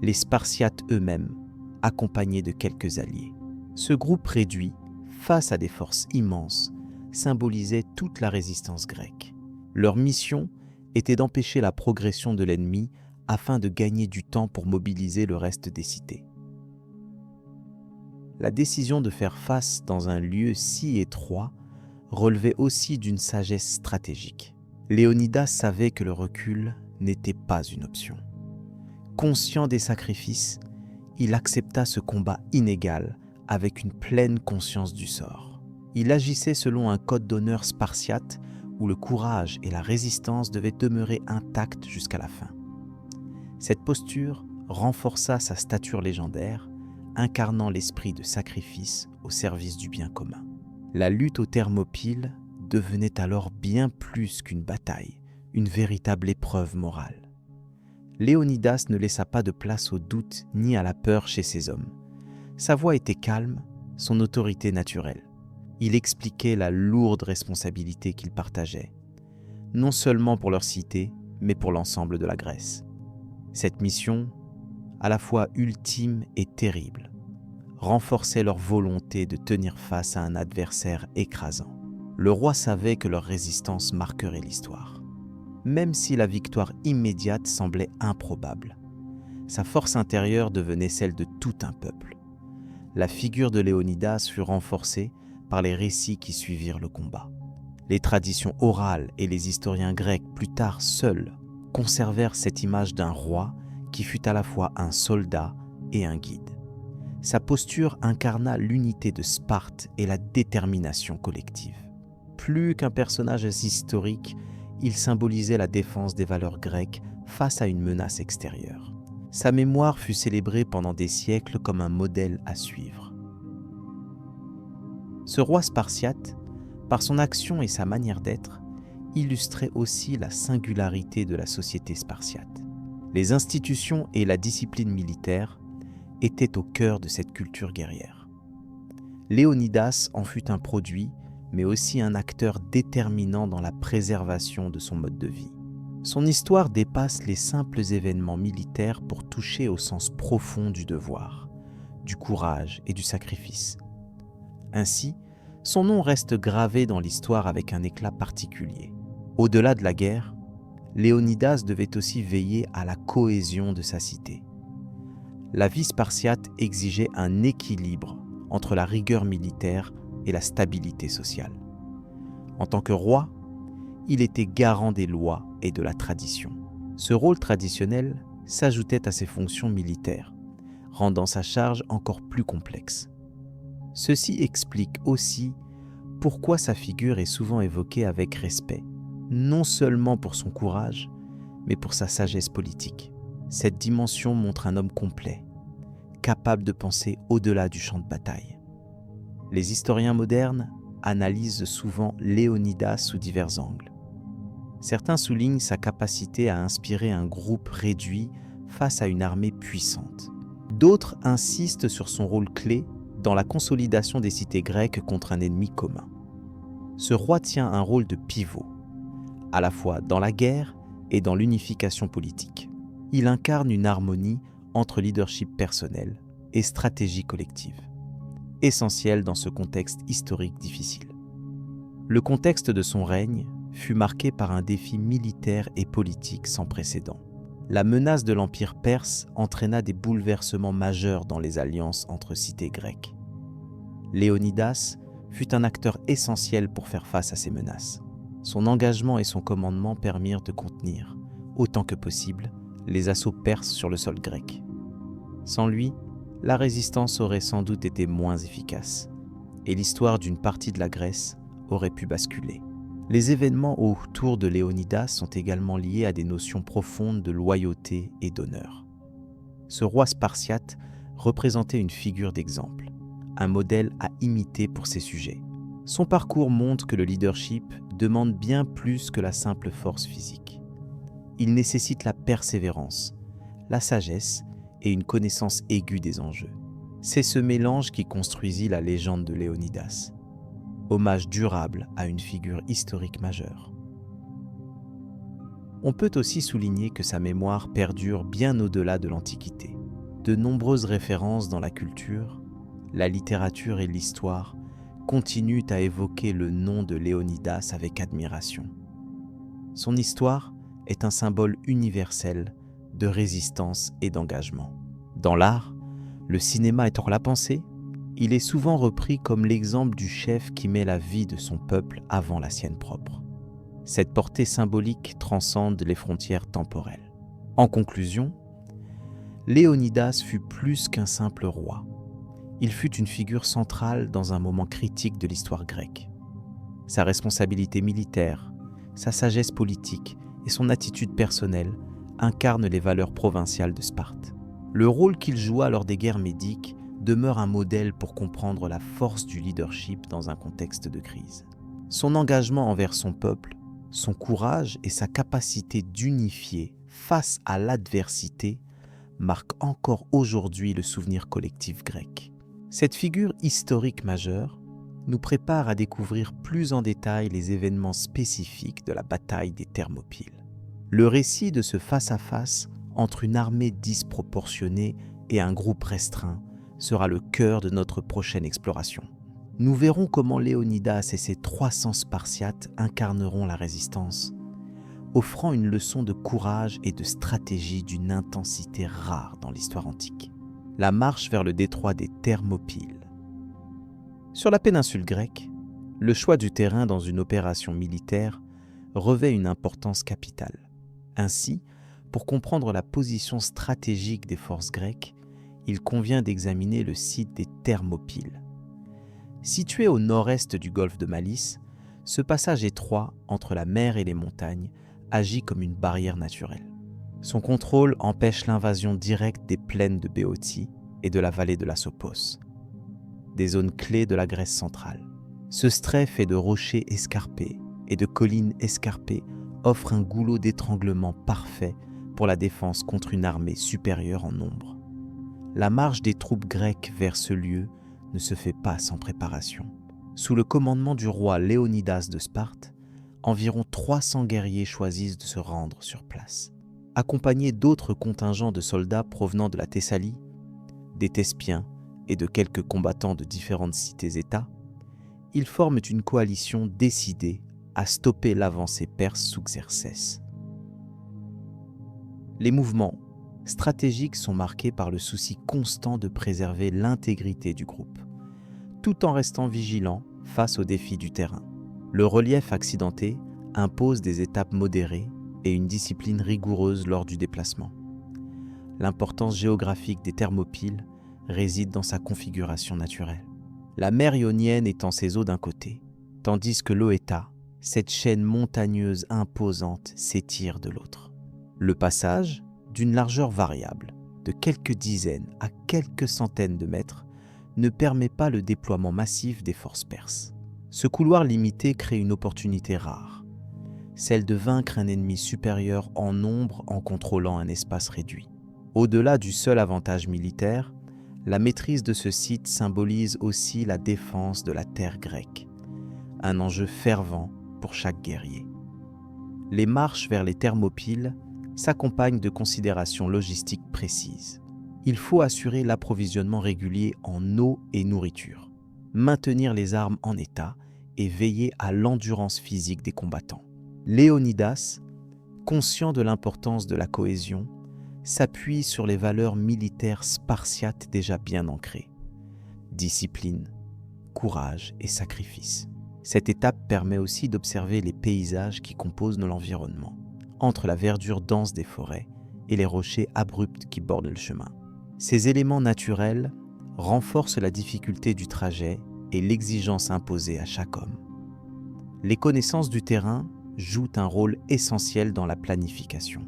A: les Spartiates eux-mêmes, accompagnés de quelques alliés. Ce groupe réduit, face à des forces immenses, symbolisait toute la résistance grecque. Leur mission était d'empêcher la progression de l'ennemi afin de gagner du temps pour mobiliser le reste des cités. La décision de faire face dans un lieu si étroit relevait aussi d'une sagesse stratégique. Léonidas savait que le recul n'était pas une option. Conscient des sacrifices, il accepta ce combat inégal avec une pleine conscience du sort. Il agissait selon un code d'honneur spartiate où le courage et la résistance devaient demeurer intacts jusqu'à la fin. Cette posture renforça sa stature légendaire, incarnant l'esprit de sacrifice au service du bien commun. La lutte aux Thermopyles devenait alors bien plus qu'une bataille, une véritable épreuve morale. Léonidas ne laissa pas de place au doute ni à la peur chez ses hommes. Sa voix était calme, son autorité naturelle. Il expliquait la lourde responsabilité qu'il partageait, non seulement pour leur cité, mais pour l'ensemble de la Grèce. Cette mission, à la fois ultime et terrible, renforçait leur volonté de tenir face à un adversaire écrasant. Le roi savait que leur résistance marquerait l'histoire. Même si la victoire immédiate semblait improbable, sa force intérieure devenait celle de tout un peuple. La figure de Léonidas fut renforcée par les récits qui suivirent le combat. Les traditions orales et les historiens grecs, plus tard seuls, conservèrent cette image d'un roi qui fut à la fois un soldat et un guide. Sa posture incarna l'unité de Sparte et la détermination collective. Plus qu'un personnage historique, il symbolisait la défense des valeurs grecques face à une menace extérieure. Sa mémoire fut célébrée pendant des siècles comme un modèle à suivre. Ce roi spartiate, par son action et sa manière d'être, illustrait aussi la singularité de la société spartiate. Les institutions et la discipline militaire étaient au cœur de cette culture guerrière. Léonidas en fut un produit, mais aussi un acteur déterminant dans la préservation de son mode de vie. Son histoire dépasse les simples événements militaires pour toucher au sens profond du devoir, du courage et du sacrifice. Ainsi, son nom reste gravé dans l'histoire avec un éclat particulier. Au-delà de la guerre, Léonidas devait aussi veiller à la cohésion de sa cité. La vie spartiate exigeait un équilibre entre la rigueur militaire et la stabilité sociale. En tant que roi, il était garant des lois et de la tradition. Ce rôle traditionnel s'ajoutait à ses fonctions militaires, rendant sa charge encore plus complexe. Ceci explique aussi pourquoi sa figure est souvent évoquée avec respect, non seulement pour son courage, mais pour sa sagesse politique. Cette dimension montre un homme complet, capable de penser au-delà du champ de bataille. Les historiens modernes analysent souvent Léonidas sous divers angles. Certains soulignent sa capacité à inspirer un groupe réduit face à une armée puissante. D'autres insistent sur son rôle clé dans la consolidation des cités grecques contre un ennemi commun. Ce roi tient un rôle de pivot, à la fois dans la guerre et dans l'unification politique. Il incarne une harmonie entre leadership personnel et stratégie collective, essentielle dans ce contexte historique difficile. Le contexte de son règne fut marqué par un défi militaire et politique sans précédent. La menace de l'Empire perse entraîna des bouleversements majeurs dans les alliances entre cités grecques. Léonidas fut un acteur essentiel pour faire face à ces menaces. Son engagement et son commandement permirent de contenir, autant que possible, les assauts perses sur le sol grec. Sans lui, la résistance aurait sans doute été moins efficace, et l'histoire d'une partie de la Grèce aurait pu basculer. Les événements autour de Léonidas sont également liés à des notions profondes de loyauté et d'honneur. Ce roi spartiate représentait une figure d'exemple, un modèle à imiter pour ses sujets. Son parcours montre que le leadership demande bien plus que la simple force physique. Il nécessite la persévérance, la sagesse et une connaissance aiguë des enjeux. C'est ce mélange qui construisit la légende de Léonidas. hommage durable à une figure historique majeure. On peut aussi souligner que sa mémoire perdure bien au-delà de l'Antiquité. De nombreuses références dans la culture, la littérature et l'histoire continuent à évoquer le nom de Léonidas avec admiration. Son histoire est un symbole universel de résistance et d'engagement. Dans l'art, le cinéma étant la pensée, il est souvent repris comme l'exemple du chef qui met la vie de son peuple avant la sienne propre. Cette portée symbolique transcende les frontières temporelles. En conclusion, Léonidas fut plus qu'un simple roi. Il fut une figure centrale dans un moment critique de l'histoire grecque. Sa responsabilité militaire, sa sagesse politique et son attitude personnelle incarnent les valeurs provinciales de Sparte. Le rôle qu'il joua lors des guerres médiques demeure un modèle pour comprendre la force du leadership dans un contexte de crise. Son engagement envers son peuple, son courage et sa capacité d'unifier face à l'adversité marquent encore aujourd'hui le souvenir collectif grec. Cette figure historique majeure nous prépare à découvrir plus en détail les événements spécifiques de la bataille des Thermopyles. Le récit de ce face-à-face entre une armée disproportionnée et un groupe restreint sera le cœur de notre prochaine exploration. Nous verrons comment Léonidas et ses 300 Spartiates incarneront la résistance, offrant une leçon de courage et de stratégie d'une intensité rare dans l'histoire antique. La marche vers le détroit des Thermopyles. Sur la péninsule grecque, le choix du terrain dans une opération militaire revêt une importance capitale. Ainsi, pour comprendre la position stratégique des forces grecques, il convient d'examiner le site des Thermopyles. Situé au nord-est du golfe de Malice, ce passage étroit entre la mer et les montagnes agit comme une barrière naturelle. Son contrôle empêche l'invasion directe des plaines de Béotie et de la vallée de la Sopos, des zones clés de la Grèce centrale. Ce strait fait de rochers escarpés et de collines escarpées offre un goulot d'étranglement parfait pour la défense contre une armée supérieure en nombre. La marche des troupes grecques vers ce lieu ne se fait pas sans préparation. Sous le commandement du roi Léonidas de Sparte, environ 300 guerriers choisissent de se rendre sur place. Accompagnés d'autres contingents de soldats provenant de la Thessalie, des Thespiens et de quelques combattants de différentes cités-États, ils forment une coalition décidée à stopper l'avancée perse sous Xerxès. Les mouvements stratégiques sont marqués par le souci constant de préserver l'intégrité du groupe, tout en restant vigilant face aux défis du terrain. Le relief accidenté impose des étapes modérées et une discipline rigoureuse lors du déplacement. L'importance géographique des Thermopyles réside dans sa configuration naturelle. La mer Ionienne étend ses eaux d'un côté, tandis que l'Oeta, cette chaîne montagneuse imposante, s'étire de l'autre. Le passage, d'une largeur variable, de quelques dizaines à quelques centaines de mètres, ne permet pas le déploiement massif des forces perses. Ce couloir limité crée une opportunité rare, celle de vaincre un ennemi supérieur en nombre en contrôlant un espace réduit. Au-delà du seul avantage militaire, la maîtrise de ce site symbolise aussi la défense de la terre grecque, un enjeu fervent pour chaque guerrier. Les marches vers les Thermopyles s'accompagnent de considérations logistiques précises. Il faut assurer l'approvisionnement régulier en eau et nourriture, maintenir les armes en état et veiller à l'endurance physique des combattants. Léonidas, conscient de l'importance de la cohésion, s'appuie sur les valeurs militaires spartiates déjà bien ancrées: discipline, courage et sacrifice. Cette étape permet aussi d'observer les paysages qui composent l'environnement, entre la verdure dense des forêts et les rochers abrupts qui bordent le chemin. Ces éléments naturels renforcent la difficulté du trajet et l'exigence imposée à chaque homme. Les connaissances du terrain jouent un rôle essentiel dans la planification.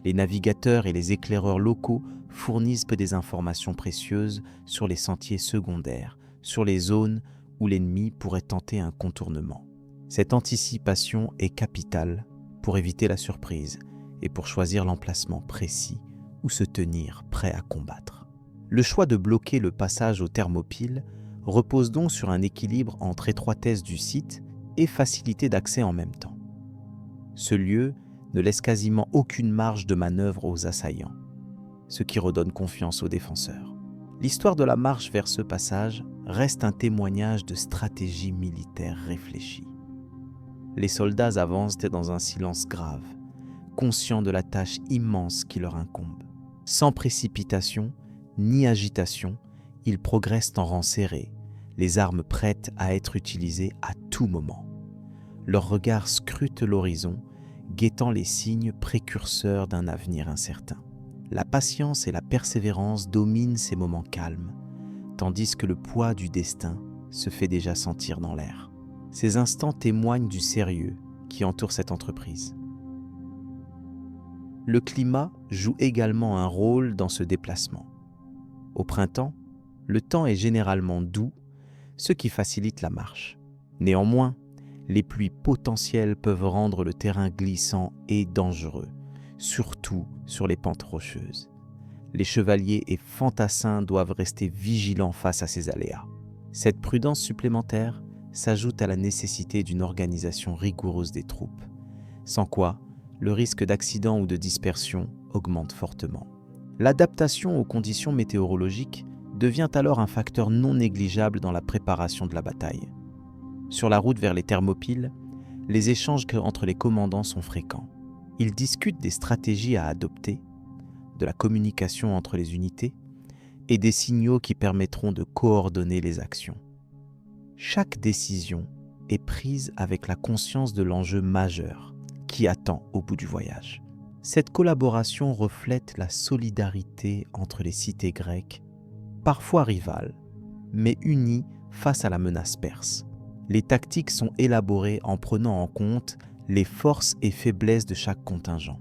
A: Les navigateurs et les éclaireurs locaux fournissent des informations précieuses sur les sentiers secondaires, sur les zones où l'ennemi pourrait tenter un contournement. Cette anticipation est capitale pour éviter la surprise et pour choisir l'emplacement précis où se tenir prêt à combattre. Le choix de bloquer le passage aux Thermopyles repose donc sur un équilibre entre étroitesse du site et facilité d'accès en même temps. Ce lieu ne laisse quasiment aucune marge de manœuvre aux assaillants, ce qui redonne confiance aux défenseurs. L'histoire de la marche vers ce passage reste un témoignage de stratégie militaire réfléchie. Les soldats avancent dans un silence grave, conscients de la tâche immense qui leur incombe. Sans précipitation ni agitation, ils progressent en rang serré, les armes prêtes à être utilisées à tout moment. Leur regard scrute l'horizon, guettant les signes précurseurs d'un avenir incertain. La patience et la persévérance dominent ces moments calmes, tandis que le poids du destin se fait déjà sentir dans l'air. Ces instants témoignent du sérieux qui entoure cette entreprise. Le climat joue également un rôle dans ce déplacement. Au printemps, le temps est généralement doux, ce qui facilite la marche. Néanmoins, les pluies potentielles peuvent rendre le terrain glissant et dangereux, surtout sur les pentes rocheuses. Les chevaliers et fantassins doivent rester vigilants face à ces aléas. Cette prudence supplémentaire s'ajoute à la nécessité d'une organisation rigoureuse des troupes, sans quoi le risque d'accident ou de dispersion augmente fortement. L'adaptation aux conditions météorologiques devient alors un facteur non négligeable dans la préparation de la bataille. Sur la route vers les Thermopyles, les échanges entre les commandants sont fréquents. Ils discutent des stratégies à adopter, de la communication entre les unités et des signaux qui permettront de coordonner les actions. Chaque décision est prise avec la conscience de l'enjeu majeur qui attend au bout du voyage. Cette collaboration reflète la solidarité entre les cités grecques, parfois rivales, mais unies face à la menace perse. Les tactiques sont élaborées en prenant en compte les forces et faiblesses de chaque contingent,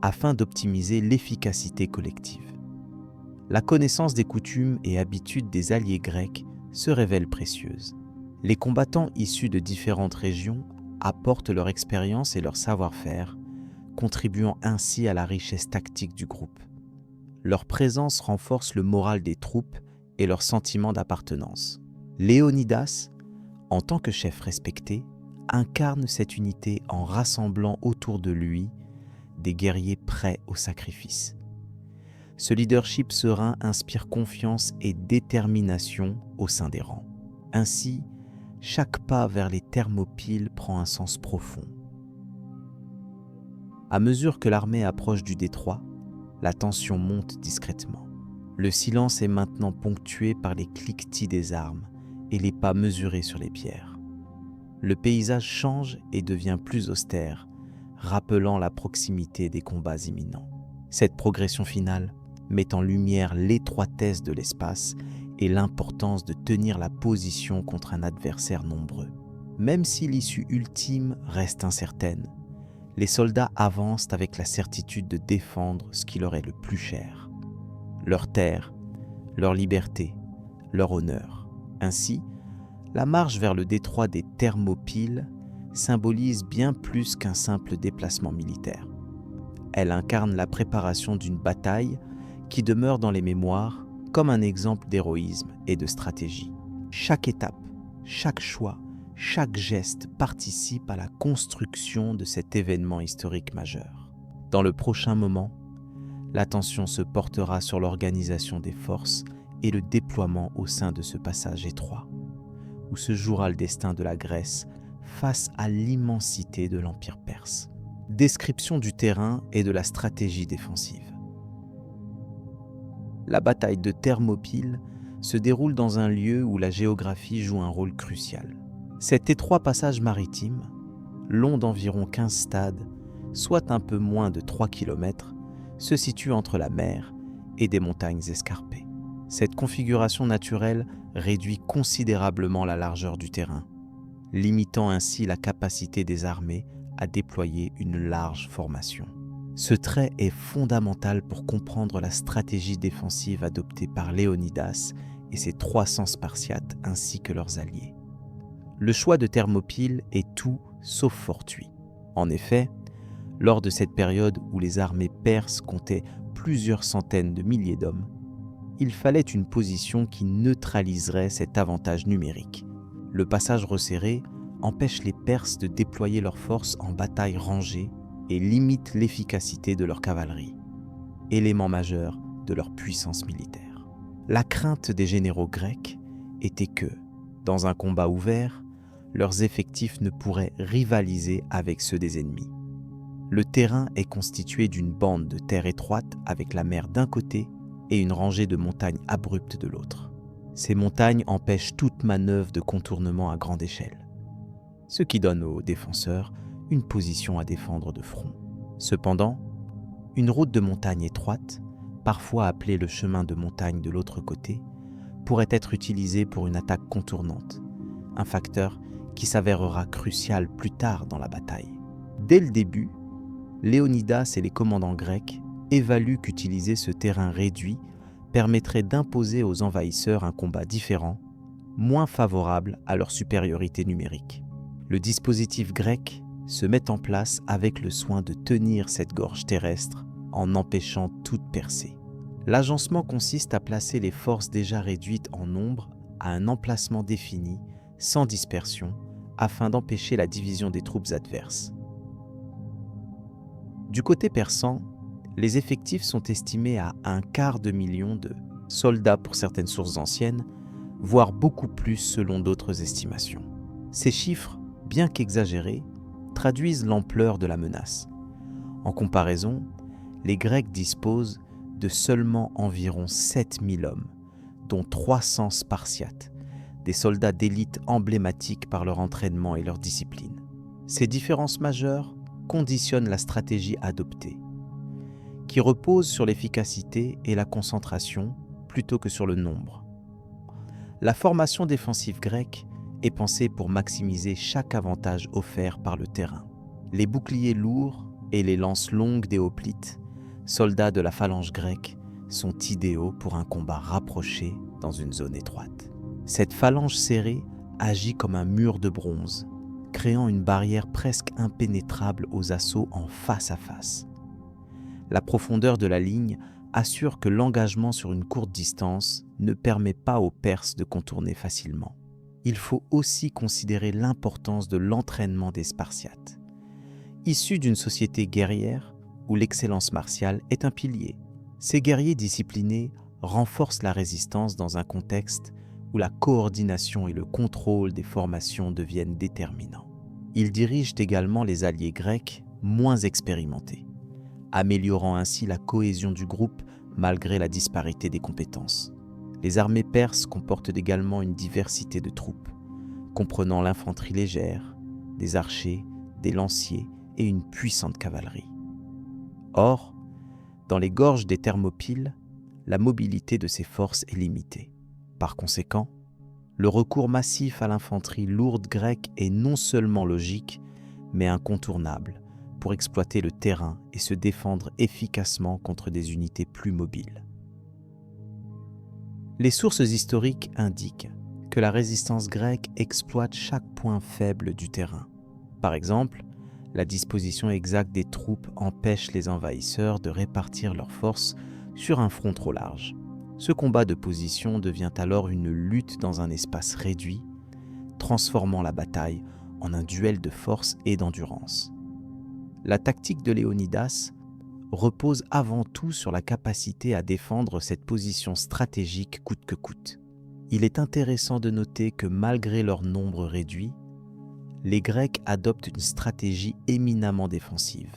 A: afin d'optimiser l'efficacité collective. La connaissance des coutumes et habitudes des alliés grecs se révèle précieuse. Les combattants issus de différentes régions apportent leur expérience et leur savoir-faire, contribuant ainsi à la richesse tactique du groupe. Leur présence renforce le moral des troupes et leur sentiment d'appartenance. Léonidas, en tant que chef respecté, incarne cette unité en rassemblant autour de lui des guerriers prêts au sacrifice. Ce leadership serein inspire confiance et détermination au sein des rangs. Ainsi, chaque pas vers les Thermopyles prend un sens profond. À mesure que l'armée approche du détroit, la tension monte discrètement. Le silence est maintenant ponctué par les cliquetis des armes et les pas mesurés sur les pierres. Le paysage change et devient plus austère, rappelant la proximité des combats imminents. Cette progression finale met en lumière l'étroitesse de l'espace et l'importance de tenir la position contre un adversaire nombreux. Même si l'issue ultime reste incertaine, les soldats avancent avec la certitude de défendre ce qui leur est le plus cher: leur terre, leur liberté, leur honneur. Ainsi, la marche vers le détroit des Thermopyles symbolise bien plus qu'un simple déplacement militaire. Elle incarne la préparation d'une bataille qui demeure dans les mémoires comme un exemple d'héroïsme et de stratégie. Chaque étape, chaque choix, chaque geste participe à la construction de cet événement historique majeur. Dans le prochain moment, l'attention se portera sur l'organisation des forces et le déploiement au sein de ce passage étroit, où se jouera le destin de la Grèce face à l'immensité de l'Empire perse. Description du terrain et de la stratégie défensive. La bataille de Thermopyles se déroule dans un lieu où la géographie joue un rôle crucial. Cet étroit passage maritime, long d'environ 15 stades, soit un peu moins de 3 km, se situe entre la mer et des montagnes escarpées. Cette configuration naturelle réduit considérablement la largeur du terrain, limitant ainsi la capacité des armées à déployer une large formation. Ce trait est fondamental pour comprendre la stratégie défensive adoptée par Léonidas et ses 300 Spartiates ainsi que leurs alliés. Le choix de Thermopyles est tout sauf fortuit. En effet, lors de cette période où les armées perses comptaient plusieurs centaines de milliers d'hommes, il fallait une position qui neutraliserait cet avantage numérique. Le passage resserré empêche les Perses de déployer leurs forces en bataille rangée et limite l'efficacité de leur cavalerie, élément majeur de leur puissance militaire. La crainte des généraux grecs était que, dans un combat ouvert, leurs effectifs ne pourraient rivaliser avec ceux des ennemis. Le terrain est constitué d'une bande de terre étroite avec la mer d'un côté et une rangée de montagnes abruptes de l'autre. Ces montagnes empêchent toute manœuvre de contournement à grande échelle, ce qui donne aux défenseurs une position à défendre de front. Cependant, une route de montagne étroite, parfois appelée le chemin de montagne de l'autre côté, pourrait être utilisée pour une attaque contournante, un facteur qui s'avérera crucial plus tard dans la bataille. Dès le début, Léonidas et les commandants grecs évaluent qu'utiliser ce terrain réduit permettrait d'imposer aux envahisseurs un combat différent, moins favorable à leur supériorité numérique. Le dispositif grec se met en place avec le soin de tenir cette gorge terrestre en empêchant toute percée. L'agencement consiste à placer les forces déjà réduites en nombre à un emplacement défini, sans dispersion, afin d'empêcher la division des troupes adverses. Du côté persan, les effectifs sont estimés à 250 000 de soldats pour certaines sources anciennes, voire beaucoup plus selon d'autres estimations. Ces chiffres, bien qu'exagérés, traduisent l'ampleur de la menace. En comparaison, les Grecs disposent de seulement environ 7000 hommes, dont 300 Spartiates, des soldats d'élite emblématiques par leur entraînement et leur discipline. Ces différences majeures conditionnent la stratégie adoptée, qui repose sur l'efficacité et la concentration plutôt que sur le nombre. La formation défensive grecque est pensée pour maximiser chaque avantage offert par le terrain. Les boucliers lourds et les lances longues des hoplites, soldats de la phalange grecque, sont idéaux pour un combat rapproché dans une zone étroite. Cette phalange serrée agit comme un mur de bronze, créant une barrière presque impénétrable aux assauts en face à face. La profondeur de la ligne assure que l'engagement sur une courte distance ne permet pas aux Perses de contourner facilement. Il faut aussi considérer l'importance de l'entraînement des Spartiates. Issus d'une société guerrière où l'excellence martiale est un pilier, ces guerriers disciplinés renforcent la résistance dans un contexte où la coordination et le contrôle des formations deviennent déterminants. Ils dirigent également les alliés grecs moins expérimentés, améliorant ainsi la cohésion du groupe malgré la disparité des compétences. Les armées perses comportent également une diversité de troupes, comprenant l'infanterie légère, des archers, des lanciers et une puissante cavalerie. Or, dans les gorges des Thermopyles, la mobilité de ces forces est limitée. Par conséquent, le recours massif à l'infanterie lourde grecque est non seulement logique, mais incontournable pour exploiter le terrain et se défendre efficacement contre des unités plus mobiles. Les sources historiques indiquent que la résistance grecque exploite chaque point faible du terrain. Par exemple, la disposition exacte des troupes empêche les envahisseurs de répartir leurs forces sur un front trop large. Ce combat de position devient alors une lutte dans un espace réduit, transformant la bataille en un duel de force et d'endurance. La tactique de Léonidas repose avant tout sur la capacité à défendre cette position stratégique coûte que coûte. Il est intéressant de noter que malgré leur nombre réduit, les Grecs adoptent une stratégie éminemment défensive,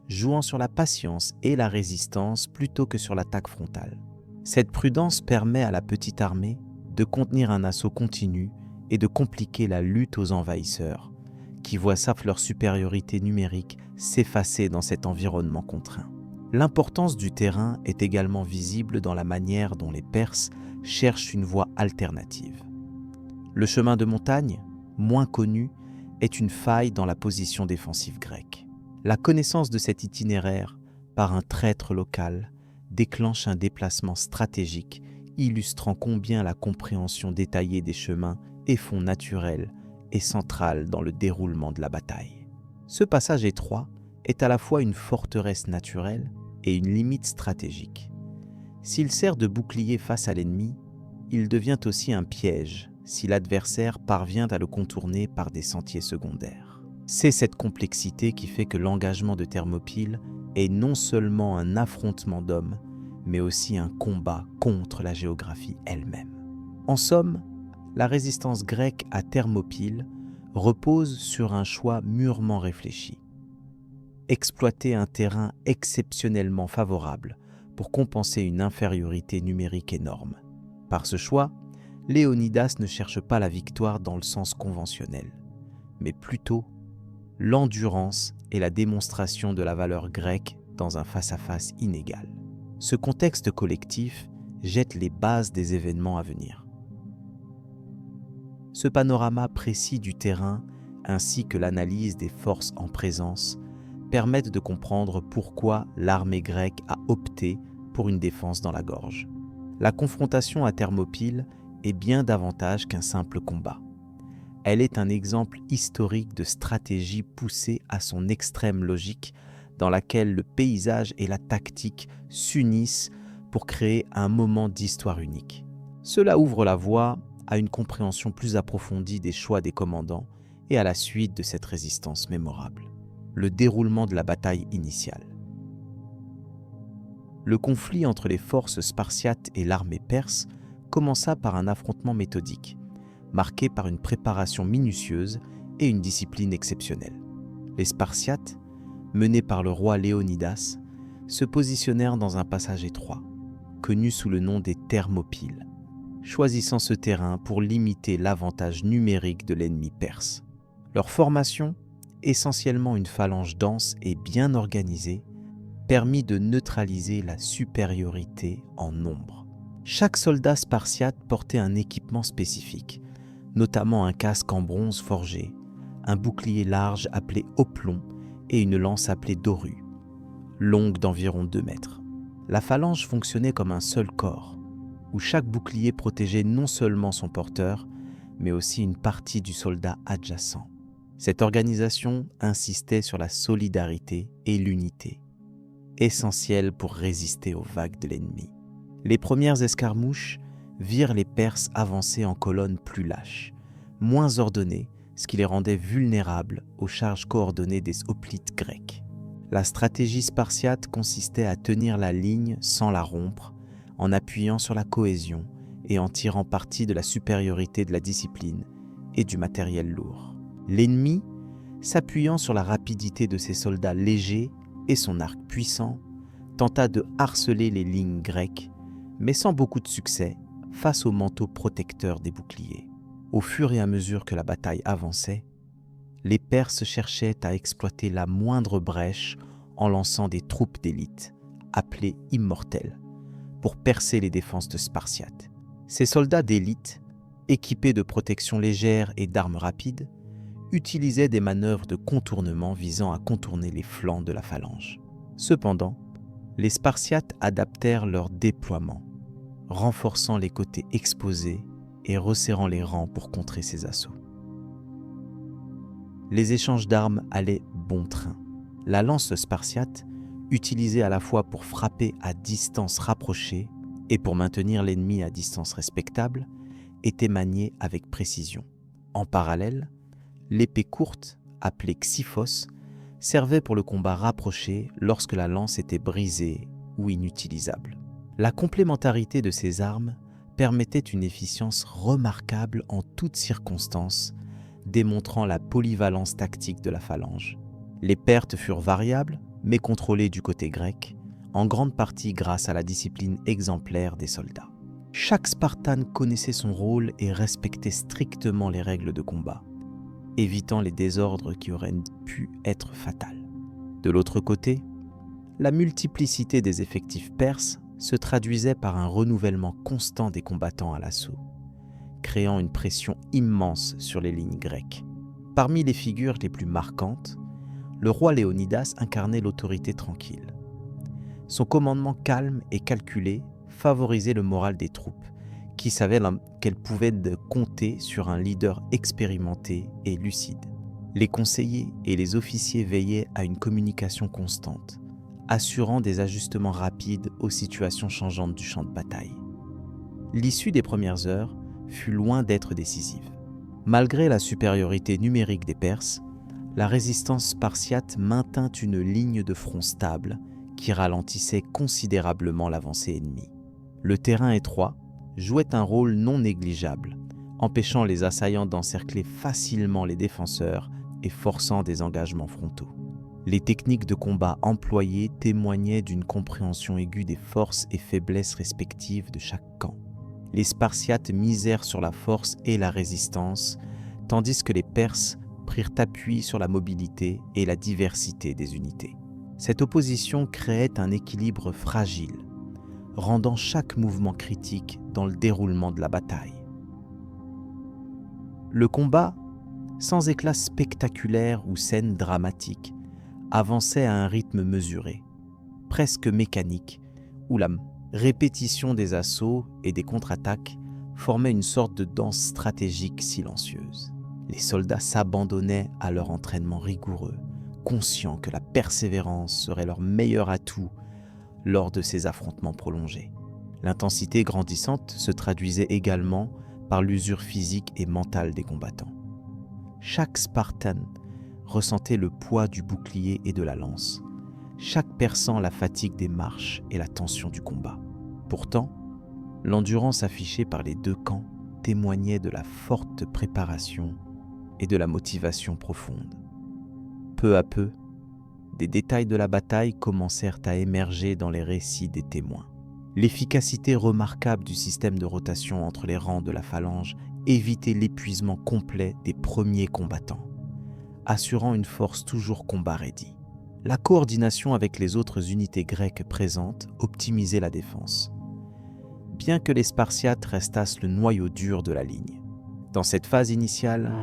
A: jouant sur la patience et la résistance plutôt que sur l'attaque frontale. Cette prudence permet à la petite armée de contenir un assaut continu et de compliquer la lutte aux envahisseurs, qui voient leur supériorité numérique s'effacer dans cet environnement contraint. L'importance du terrain est également visible dans la manière dont les Perses cherchent une voie alternative. Le chemin de montagne, moins connu, est une faille dans la position défensive grecque. La connaissance de cet itinéraire par un traître local déclenche un déplacement stratégique illustrant combien la compréhension détaillée des chemins et fonds naturels est centrale dans le déroulement de la bataille. Ce passage étroit est à la fois une forteresse naturelle et une limite stratégique. S'il sert de bouclier face à l'ennemi, il devient aussi un piège si l'adversaire parvient à le contourner par des sentiers secondaires. C'est cette complexité qui fait que l'engagement de Thermopyles est non seulement un affrontement d'hommes, mais aussi un combat contre la géographie elle-même. En somme, la résistance grecque à Thermopyles repose sur un choix mûrement réfléchi. Exploiter un terrain exceptionnellement favorable pour compenser une infériorité numérique énorme. Par ce choix, Léonidas ne cherche pas la victoire dans le sens conventionnel, mais plutôt l'endurance et la démonstration de la valeur grecque dans un face-à-face inégal. Ce contexte collectif jette les bases des événements à venir. Ce panorama précis du terrain ainsi que l'analyse des forces en présence permettent de comprendre pourquoi l'armée grecque a opté pour une défense dans la gorge. La confrontation à Thermopyles est bien davantage qu'un simple combat. Elle est un exemple historique de stratégie poussée à son extrême logique dans laquelle le paysage et la tactique s'unissent pour créer un moment d'histoire unique. Cela ouvre la voie à une compréhension plus approfondie des choix des commandants et à la suite de cette résistance mémorable. Le déroulement de la bataille initiale. Le conflit entre les forces spartiates et l'armée perse commença par un affrontement méthodique, marqué par une préparation minutieuse et une discipline exceptionnelle. Les Spartiates, menés par le roi Léonidas, se positionnèrent dans un passage étroit, connu sous le nom des Thermopyles, choisissant ce terrain pour limiter l'avantage numérique de l'ennemi perse. Leur formation, essentiellement une phalange dense et bien organisée, permit de neutraliser la supériorité en nombre. Chaque soldat spartiate portait un équipement spécifique, notamment un casque en bronze forgé, un bouclier large appelé oplon et une lance appelée dorue, longue d'environ 2 mètres. La phalange fonctionnait comme un seul corps, où chaque bouclier protégeait non seulement son porteur, mais aussi une partie du soldat adjacent. Cette organisation insistait sur la solidarité et l'unité, essentielles pour résister aux vagues de l'ennemi. Les premières escarmouches virent les Perses avancer en colonnes plus lâches, moins ordonnées, ce qui les rendait vulnérables aux charges coordonnées des hoplites grecs. La stratégie spartiate consistait à tenir la ligne sans la rompre, en appuyant sur la cohésion et en tirant parti de la supériorité de la discipline et du matériel lourd. L'ennemi, s'appuyant sur la rapidité de ses soldats légers et son arc puissant, tenta de harceler les lignes grecques, mais sans beaucoup de succès face au manteau protecteur des boucliers. Au fur et à mesure que la bataille avançait, les Perses cherchaient à exploiter la moindre brèche en lançant des troupes d'élite, appelées immortelles, pour percer les défenses de Spartiate. Ces soldats d'élite, équipés de protections légères et d'armes rapides, utilisaient des manœuvres de contournement visant à contourner les flancs de la phalange. Cependant, les Spartiates adaptèrent leur déploiement, renforçant les côtés exposés et resserrant les rangs pour contrer ces assauts. Les échanges d'armes allaient bon train. La lance spartiate, utilisée à la fois pour frapper à distance rapprochée et pour maintenir l'ennemi à distance respectable, était maniée avec précision. En parallèle, l'épée courte, appelée Xiphos, servait pour le combat rapproché lorsque la lance était brisée ou inutilisable. La complémentarité de ces armes permettait une efficience remarquable en toutes circonstances, démontrant la polyvalence tactique de la phalange. Les pertes furent variables, mais contrôlées du côté grec, en grande partie grâce à la discipline exemplaire des soldats. Chaque Spartane connaissait son rôle et respectait strictement les règles de combat, évitant les désordres qui auraient pu être fatals. De l'autre côté, la multiplicité des effectifs perses se traduisait par un renouvellement constant des combattants à l'assaut, créant une pression immense sur les lignes grecques. Parmi les figures les plus marquantes, le roi Léonidas incarnait l'autorité tranquille. Son commandement calme et calculé favorisait le moral des troupes, qui savaient qu'elles pouvaient compter sur un leader expérimenté et lucide. Les conseillers et les officiers veillaient à une communication constante, assurant des ajustements rapides aux situations changeantes du champ de bataille. L'issue des premières heures fut loin d'être décisive. Malgré la supériorité numérique des Perses, la résistance spartiate maintint une ligne de front stable qui ralentissait considérablement l'avancée ennemie. Le terrain étroit jouait un rôle non négligeable, empêchant les assaillants d'encercler facilement les défenseurs et forçant des engagements frontaux. Les techniques de combat employées témoignaient d'une compréhension aiguë des forces et faiblesses respectives de chaque camp. Les Spartiates misèrent sur la force et la résistance, tandis que les Perses prirent appui sur la mobilité et la diversité des unités. Cette opposition créait un équilibre fragile, rendant chaque mouvement critique dans le déroulement de la bataille. Le combat, sans éclat spectaculaire ou scène dramatique, avançait à un rythme mesuré, presque mécanique, où la répétition des assauts et des contre-attaques formait une sorte de danse stratégique silencieuse. Les soldats s'abandonnaient à leur entraînement rigoureux, conscients que la persévérance serait leur meilleur atout lors de ces affrontements prolongés. L'intensité grandissante se traduisait également par l'usure physique et mentale des combattants. Chaque Spartan ressentait le poids du bouclier et de la lance, chaque perçant la fatigue des marches et la tension du combat. Pourtant, l'endurance affichée par les deux camps témoignait de la forte préparation et de la motivation profonde. Peu à peu, des détails de la bataille commencèrent à émerger dans les récits des témoins. L'efficacité remarquable du système de rotation entre les rangs de la phalange évitait l'épuisement complet des premiers combattants, assurant une force toujours combat-ready. La coordination avec les autres unités grecques présentes optimisait la défense, bien que les Spartiates restassent le noyau dur de la ligne. Dans cette phase initiale,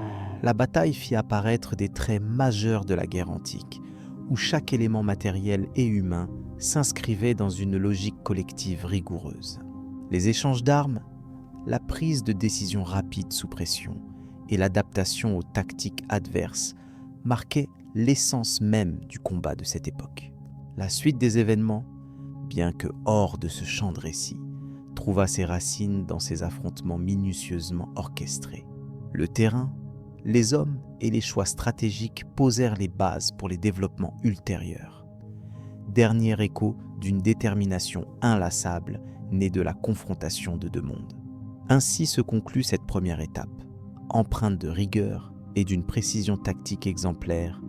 A: la bataille fit apparaître des traits majeurs de la guerre antique, où chaque élément matériel et humain s'inscrivait dans une logique collective rigoureuse. Les échanges d'armes, la prise de décision rapide sous pression et l'adaptation aux tactiques adverses marquaient l'essence même du combat de cette époque. La suite des événements, bien que hors de ce champ de récit, trouva ses racines dans ces affrontements minutieusement orchestrés. Le terrain, les hommes et les choix stratégiques posèrent les bases pour les développements ultérieurs. Dernier écho d'une détermination inlassable née de la confrontation de deux mondes. Ainsi se conclut cette première étape, empreinte de rigueur et d'une précision tactique exemplaire,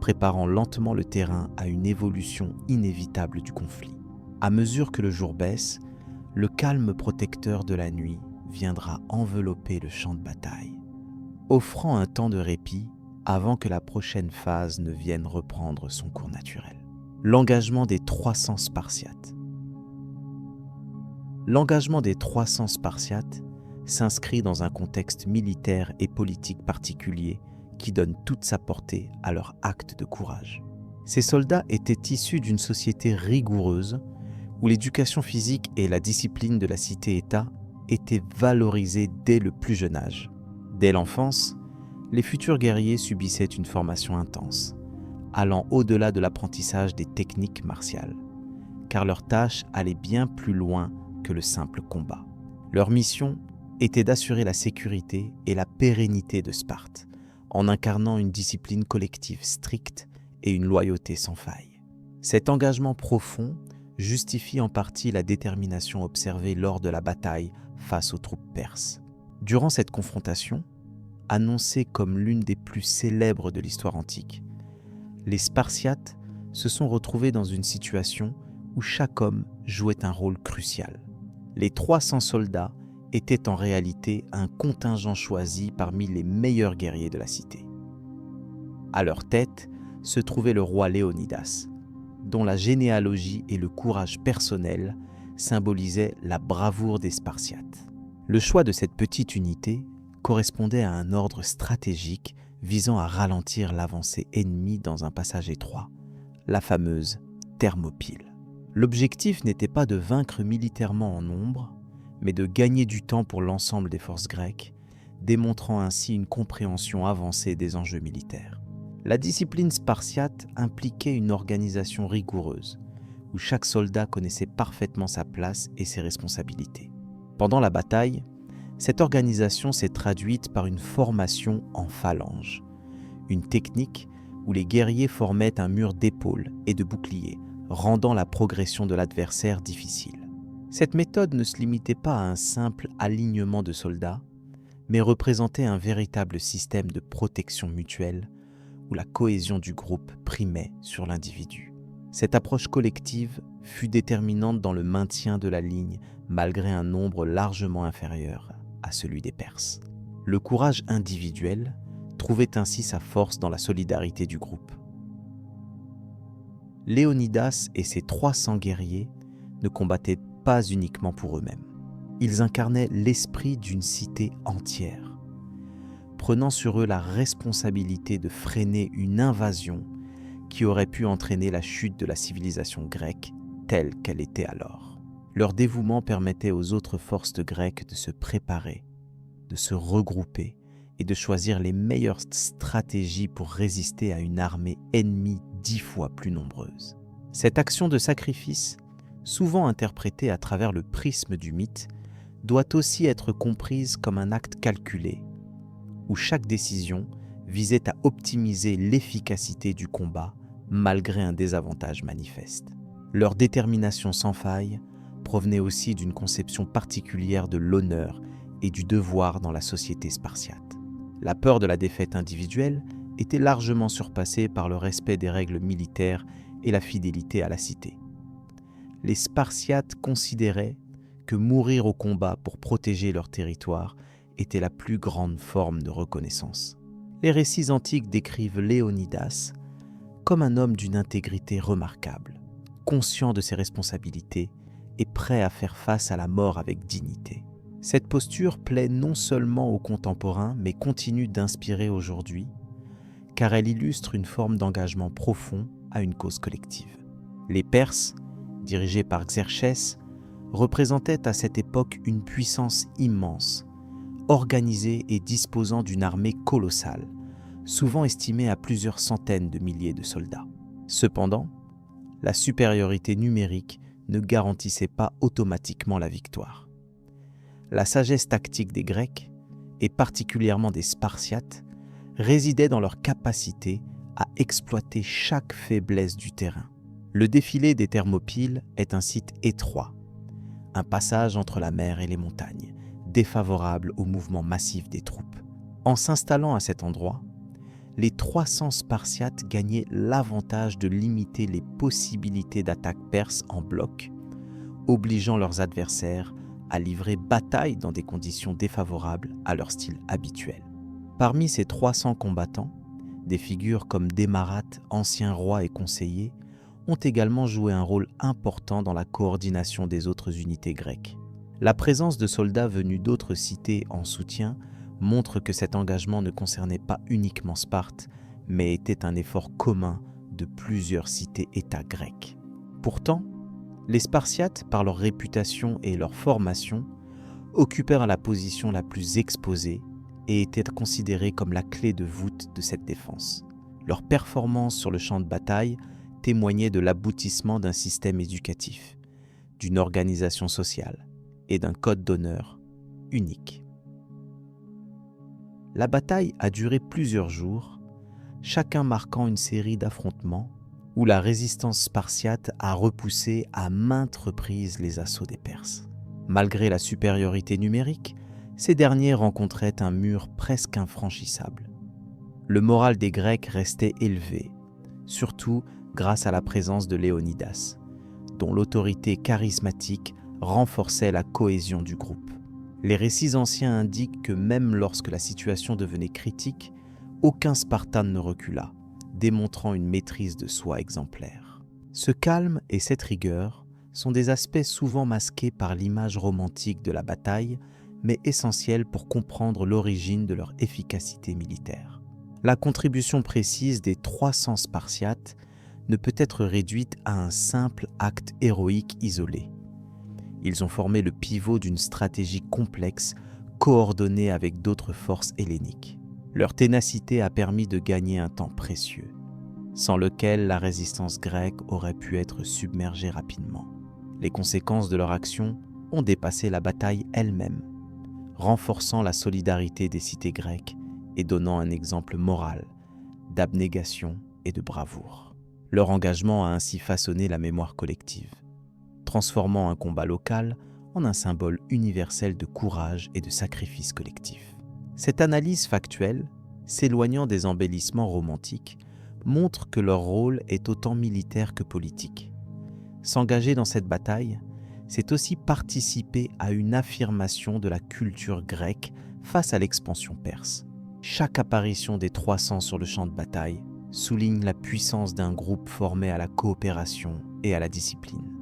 A: préparant lentement le terrain à une évolution inévitable du conflit. À mesure que le jour baisse, le calme protecteur de la nuit viendra envelopper le champ de bataille, offrant un temps de répit avant que la prochaine phase ne vienne reprendre son cours naturel. L'engagement des 300 Spartiates. L'engagement des 300 Spartiates s'inscrit dans un contexte militaire et politique particulier qui donne toute sa portée à leur acte de courage. Ces soldats étaient issus d'une société rigoureuse où l'éducation physique et la discipline de la cité-État étaient valorisées dès le plus jeune âge. Dès l'enfance, les futurs guerriers subissaient une formation intense, allant au-delà de l'apprentissage des techniques martiales, car leur tâche allait bien plus loin que le simple combat. Leur mission était d'assurer la sécurité et la pérennité de Sparte, en incarnant une discipline collective stricte et une loyauté sans faille. Cet engagement profond justifie en partie la détermination observée lors de la bataille face aux troupes perses. Durant cette confrontation, annoncée comme l'une des plus célèbres de l'histoire antique, les Spartiates se sont retrouvés dans une situation où chaque homme jouait un rôle crucial. Les 300 soldats étaient en réalité un contingent choisi parmi les meilleurs guerriers de la cité. À leur tête se trouvait le roi Léonidas, dont la généalogie et le courage personnel symbolisaient la bravoure des Spartiates. Le choix de cette petite unité correspondait à un ordre stratégique visant à ralentir l'avancée ennemie dans un passage étroit, la fameuse Thermopyle. L'objectif n'était pas de vaincre militairement en nombre, mais de gagner du temps pour l'ensemble des forces grecques, démontrant ainsi une compréhension avancée des enjeux militaires. La discipline spartiate impliquait une organisation rigoureuse, où chaque soldat connaissait parfaitement sa place et ses responsabilités. Pendant la bataille, cette organisation s'est traduite par une formation en phalange, une technique où les guerriers formaient un mur d'épaules et de boucliers, rendant la progression de l'adversaire difficile. Cette méthode ne se limitait pas à un simple alignement de soldats, mais représentait un véritable système de protection mutuelle où la cohésion du groupe primait sur l'individu. Cette approche collective fut déterminante dans le maintien de la ligne malgré un nombre largement inférieur à celui des Perses. Le courage individuel trouvait ainsi sa force dans la solidarité du groupe. Léonidas et ses 300 guerriers ne combattaient pas uniquement pour eux-mêmes. Ils incarnaient l'esprit d'une cité entière, prenant sur eux la responsabilité de freiner une invasion qui aurait pu entraîner la chute de la civilisation grecque telle qu'elle était alors. Leur dévouement permettait aux autres forces grecques de se préparer, de se regrouper et de choisir les meilleures stratégies pour résister à une armée ennemie 10 fois plus nombreuse. Cette action de sacrifice, souvent interprétée à travers le prisme du mythe, doit aussi être comprise comme un acte calculé, où chaque décision visait à optimiser l'efficacité du combat malgré un désavantage manifeste. Leur détermination sans faille provenait aussi d'une conception particulière de l'honneur et du devoir dans la société spartiate. La peur de la défaite individuelle était largement surpassée par le respect des règles militaires et la fidélité à la cité. Les Spartiates considéraient que mourir au combat pour protéger leur territoire était la plus grande forme de reconnaissance. Les récits antiques décrivent Léonidas comme un homme d'une intégrité remarquable, conscient de ses responsabilités et prêt à faire face à la mort avec dignité. Cette posture plaît non seulement aux contemporains, mais continue d'inspirer aujourd'hui, car elle illustre une forme d'engagement profond à une cause collective. Les Perses, dirigés par Xerxès, représentaient à cette époque une puissance immense, organisée et disposant d'une armée colossale, souvent estimée à plusieurs centaines de milliers de soldats. Cependant, la supériorité numérique ne garantissait pas automatiquement la victoire. La sagesse tactique des Grecs, et particulièrement des Spartiates, résidait dans leur capacité à exploiter chaque faiblesse du terrain. Le défilé des Thermopyles est un site étroit, un passage entre la mer et les montagnes, défavorable au mouvement massif des troupes. En s'installant à cet endroit, les 300 Spartiates gagnaient l'avantage de limiter les possibilités d'attaque perse en bloc, obligeant leurs adversaires à livrer bataille dans des conditions défavorables à leur style habituel. Parmi ces 300 combattants, des figures comme Démarate, ancien roi et conseiller, ont également joué un rôle important dans la coordination des autres unités grecques. La présence de soldats venus d'autres cités en soutien montre que cet engagement ne concernait pas uniquement Sparte, mais était un effort commun de plusieurs cités-États grecques. Pourtant, les Spartiates, par leur réputation et leur formation, occupèrent la position la plus exposée et étaient considérés comme la clé de voûte de cette défense. Leur performance sur le champ de bataille témoignait de l'aboutissement d'un système éducatif, d'une organisation sociale et d'un code d'honneur unique. La bataille a duré plusieurs jours, chacun marquant une série d'affrontements où la résistance spartiate a repoussé à maintes reprises les assauts des Perses. Malgré la supériorité numérique, ces derniers rencontraient un mur presque infranchissable. Le moral des Grecs restait élevé, surtout grâce à la présence de Léonidas, dont l'autorité charismatique renforçait la cohésion du groupe. Les récits anciens indiquent que même lorsque la situation devenait critique, aucun Spartane ne recula, démontrant une maîtrise de soi exemplaire. Ce calme et cette rigueur sont des aspects souvent masqués par l'image romantique de la bataille, mais essentiels pour comprendre l'origine de leur efficacité militaire. La contribution précise des 300 Spartiates ne peut être réduite à un simple acte héroïque isolé. Ils ont formé le pivot d'une stratégie complexe, coordonnée avec d'autres forces helléniques. Leur ténacité a permis de gagner un temps précieux. sans lequel la résistance grecque aurait pu être submergée rapidement. Les conséquences de leur action ont dépassé la bataille elle-même, renforçant la solidarité des cités grecques et donnant un exemple moral d'abnégation et de bravoure. Leur engagement a ainsi façonné la mémoire collective, transformant un combat local en un symbole universel de courage et de sacrifice collectif. Cette analyse factuelle, s'éloignant des embellissements romantiques, montre que leur rôle est autant militaire que politique. S'engager dans cette bataille, c'est aussi participer à une affirmation de la culture grecque face à l'expansion perse. Chaque apparition des 300 sur le champ de bataille souligne la puissance d'un groupe formé à la coopération et à la discipline,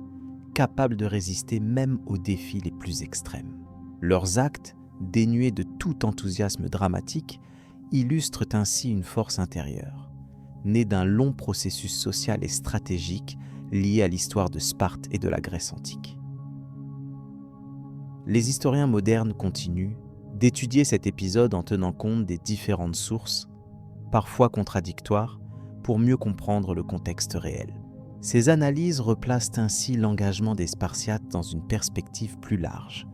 A: capable de résister même aux défis les plus extrêmes. Leurs actes, dénués de tout enthousiasme dramatique, illustrent ainsi une force intérieure, née d'un long processus social et stratégique lié à l'histoire de Sparte et de la Grèce antique. Les historiens modernes continuent d'étudier cet épisode en tenant compte des différentes sources, parfois contradictoires, pour mieux comprendre le contexte réel. Ces analyses replacent ainsi l'engagement des Spartiates dans une perspective plus large,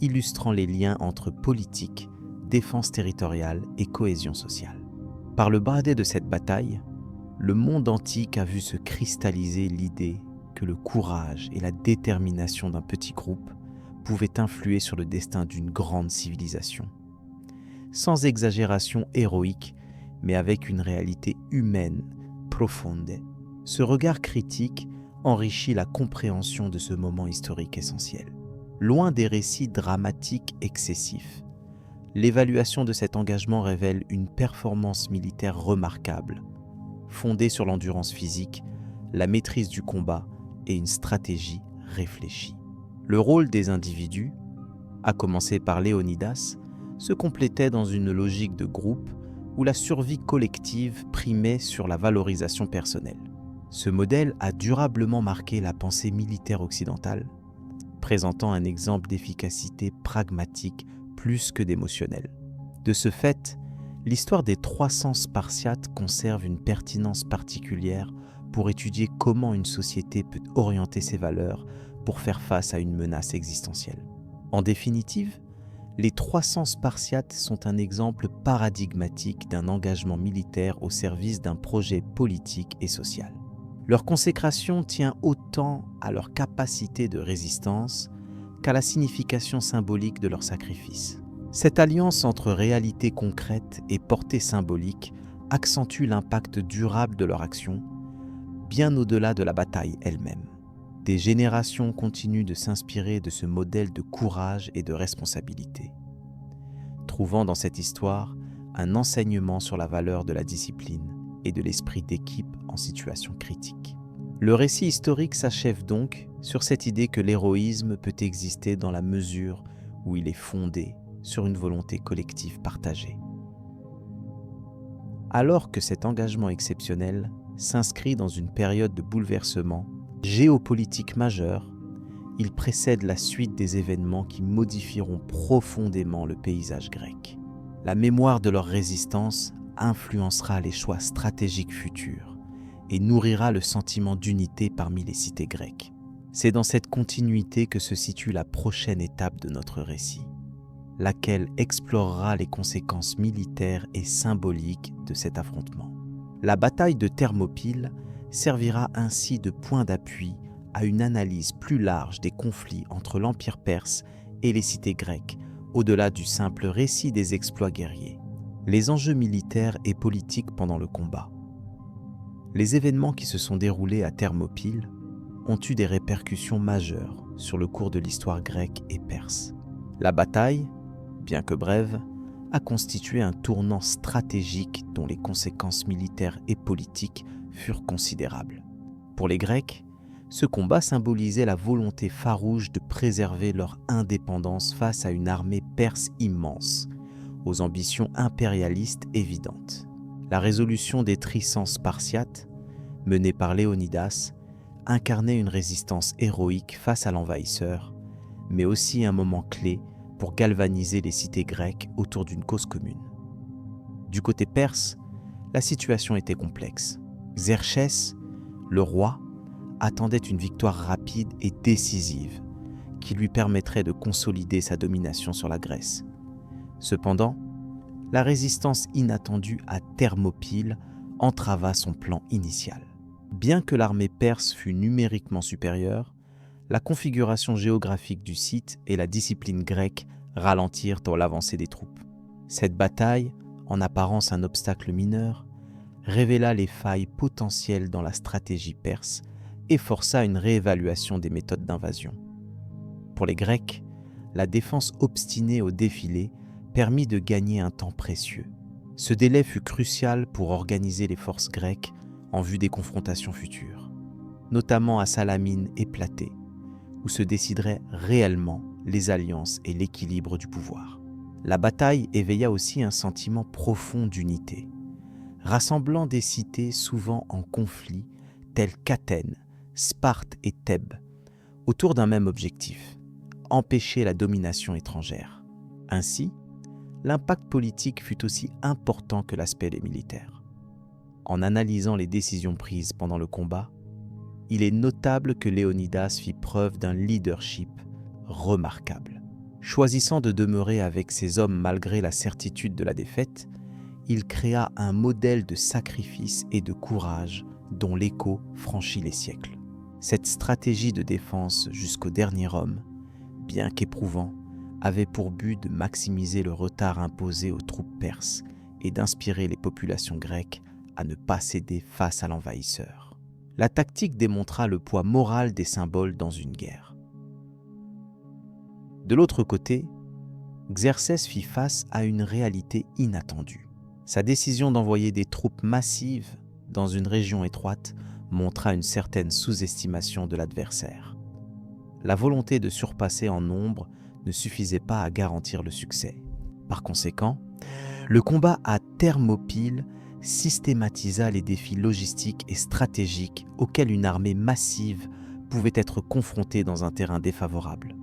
A: illustrant les liens entre politique, défense territoriale et cohésion sociale. Par le bradé de cette bataille, le monde antique a vu se cristalliser l'idée que le courage et la détermination d'un petit groupe pouvaient influer sur le destin d'une grande civilisation. Sans exagération héroïque, mais avec une réalité humaine profonde. Ce regard critique enrichit la compréhension de ce moment historique essentiel. Loin des récits dramatiques excessifs, l'évaluation de cet engagement révèle une performance militaire remarquable, fondée sur l'endurance physique, la maîtrise du combat et une stratégie réfléchie. Le rôle des individus, à commencer par Léonidas, se complétait dans une logique de groupe où la survie collective primait sur la valorisation personnelle. Ce modèle a durablement marqué la pensée militaire occidentale, présentant un exemple d'efficacité pragmatique plus que d'émotionnel. De ce fait, l'histoire des 300 Spartiates conserve une pertinence particulière pour étudier comment une société peut orienter ses valeurs pour faire face à une menace existentielle. En définitive, les 300 Spartiates sont un exemple paradigmatique d'un engagement militaire au service d'un projet politique et social. Leur consécration tient autant à leur capacité de résistance qu'à la signification symbolique de leur sacrifice. Cette alliance entre réalité concrète et portée symbolique accentue l'impact durable de leur action, bien au-delà de la bataille elle-même. Des générations continuent de s'inspirer de ce modèle de courage et de responsabilité, trouvant dans cette histoire un enseignement sur la valeur de la discipline et de l'esprit d'équipe en situation critique. Le récit historique s'achève donc sur cette idée que l'héroïsme peut exister dans la mesure où il est fondé sur une volonté collective partagée. Alors que cet engagement exceptionnel s'inscrit dans une période de bouleversement géopolitique majeur, il précède la suite des événements qui modifieront profondément le paysage grec. La mémoire de leur résistance influencera les choix stratégiques futurs et nourrira le sentiment d'unité parmi les cités grecques. C'est dans cette continuité que se situe la prochaine étape de notre récit, laquelle explorera les conséquences militaires et symboliques de cet affrontement. La bataille de Thermopyle servira ainsi de point d'appui à une analyse plus large des conflits entre l'Empire perse et les cités grecques, au-delà du simple récit des exploits guerriers. Les enjeux militaires et politiques pendant le combat. Les événements qui se sont déroulés à Thermopyle ont eu des répercussions majeures sur le cours de l'histoire grecque et perse. La bataille, bien que brève, a constitué un tournant stratégique dont les conséquences militaires et politiques furent considérables. Pour les Grecs, ce combat symbolisait la volonté farouche de préserver leur indépendance face à une armée perse immense, aux ambitions impérialistes évidentes. La résolution des trisans spartiates, menée par Léonidas, incarnait une résistance héroïque face à l'envahisseur, mais aussi un moment clé pour galvaniser les cités grecques autour d'une cause commune. Du côté perse, la situation était complexe. Xerxès, le roi, attendait une victoire rapide et décisive qui lui permettrait de consolider sa domination sur la Grèce. Cependant, la résistance inattendue à Thermopyle entrava son plan initial. Bien que l'armée perse fût numériquement supérieure, la configuration géographique du site et la discipline grecque ralentirent dans l'avancée des troupes. Cette bataille, en apparence un obstacle mineur, révéla les failles potentielles dans la stratégie perse et força une réévaluation des méthodes d'invasion. Pour les Grecs, la défense obstinée au défilé permit de gagner un temps précieux. Ce délai fut crucial pour organiser les forces grecques en vue des confrontations futures, notamment à Salamine et Platée, où se décideraient réellement les alliances et l'équilibre du pouvoir. La bataille éveilla aussi un sentiment profond d'unité, rassemblant des cités souvent en conflit telles qu'Athènes, Sparte et Thèbes, autour d'un même objectif, empêcher la domination étrangère. Ainsi, l'impact politique fut aussi important que l'aspect militaire. En analysant les décisions prises pendant le combat, il est notable que Léonidas fit preuve d'un leadership remarquable. Choisissant de demeurer avec ses hommes malgré la certitude de la défaite, il créa un modèle de sacrifice et de courage dont l'écho franchit les siècles. Cette stratégie de défense jusqu'au dernier homme, bien qu'éprouvant, avait pour but de maximiser le retard imposé aux troupes perses et d'inspirer les populations grecques à ne pas céder face à l'envahisseur. La tactique démontra le poids moral des symboles dans une guerre. De l'autre côté, Xerxès fit face à une réalité inattendue. Sa décision d'envoyer des troupes massives dans une région étroite montra une certaine sous-estimation de l'adversaire. La volonté de surpasser en nombre ne suffisait pas à garantir le succès. Par conséquent, le combat à Thermopyle systématisa les défis logistiques et stratégiques auxquels une armée massive pouvait être confrontée dans un terrain défavorable.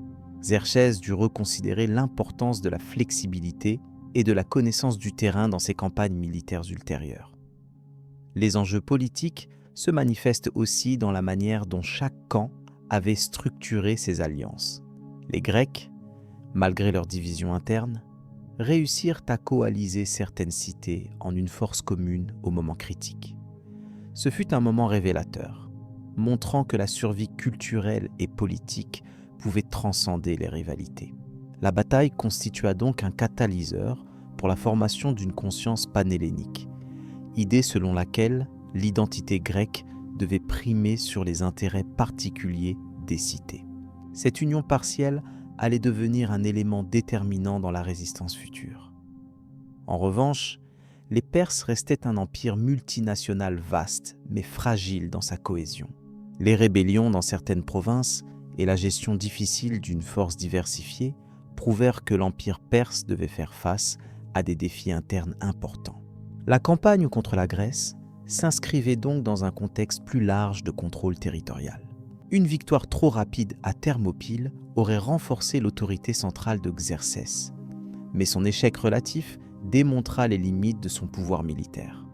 A: Xerxès dut reconsidérer l'importance de la flexibilité et de la connaissance du terrain dans ses campagnes militaires ultérieures. Les enjeux politiques se manifestent aussi dans la manière dont chaque camp avait structuré ses alliances. Les Grecs, malgré leurs divisions internes, réussirent à coaliser certaines cités en une force commune au moment critique. Ce fut un moment révélateur, montrant que la survie culturelle et politique pouvait transcender les rivalités. La bataille constitua donc un catalyseur pour la formation d'une conscience panhellénique, idée selon laquelle l'identité grecque devait primer sur les intérêts particuliers des cités. Cette union partielle allait devenir un élément déterminant dans la résistance future. En revanche, les Perses restaient un empire multinational vaste, mais fragile dans sa cohésion. Les rébellions dans certaines provinces et la gestion difficile d'une force diversifiée prouvèrent que l'empire perse devait faire face à des défis internes importants. La campagne contre la Grèce s'inscrivait donc dans un contexte plus large de contrôle territorial. Une victoire trop rapide à Thermopyle aurait renforcé l'autorité centrale de Xerxès, mais son échec relatif démontra les limites de son pouvoir militaire.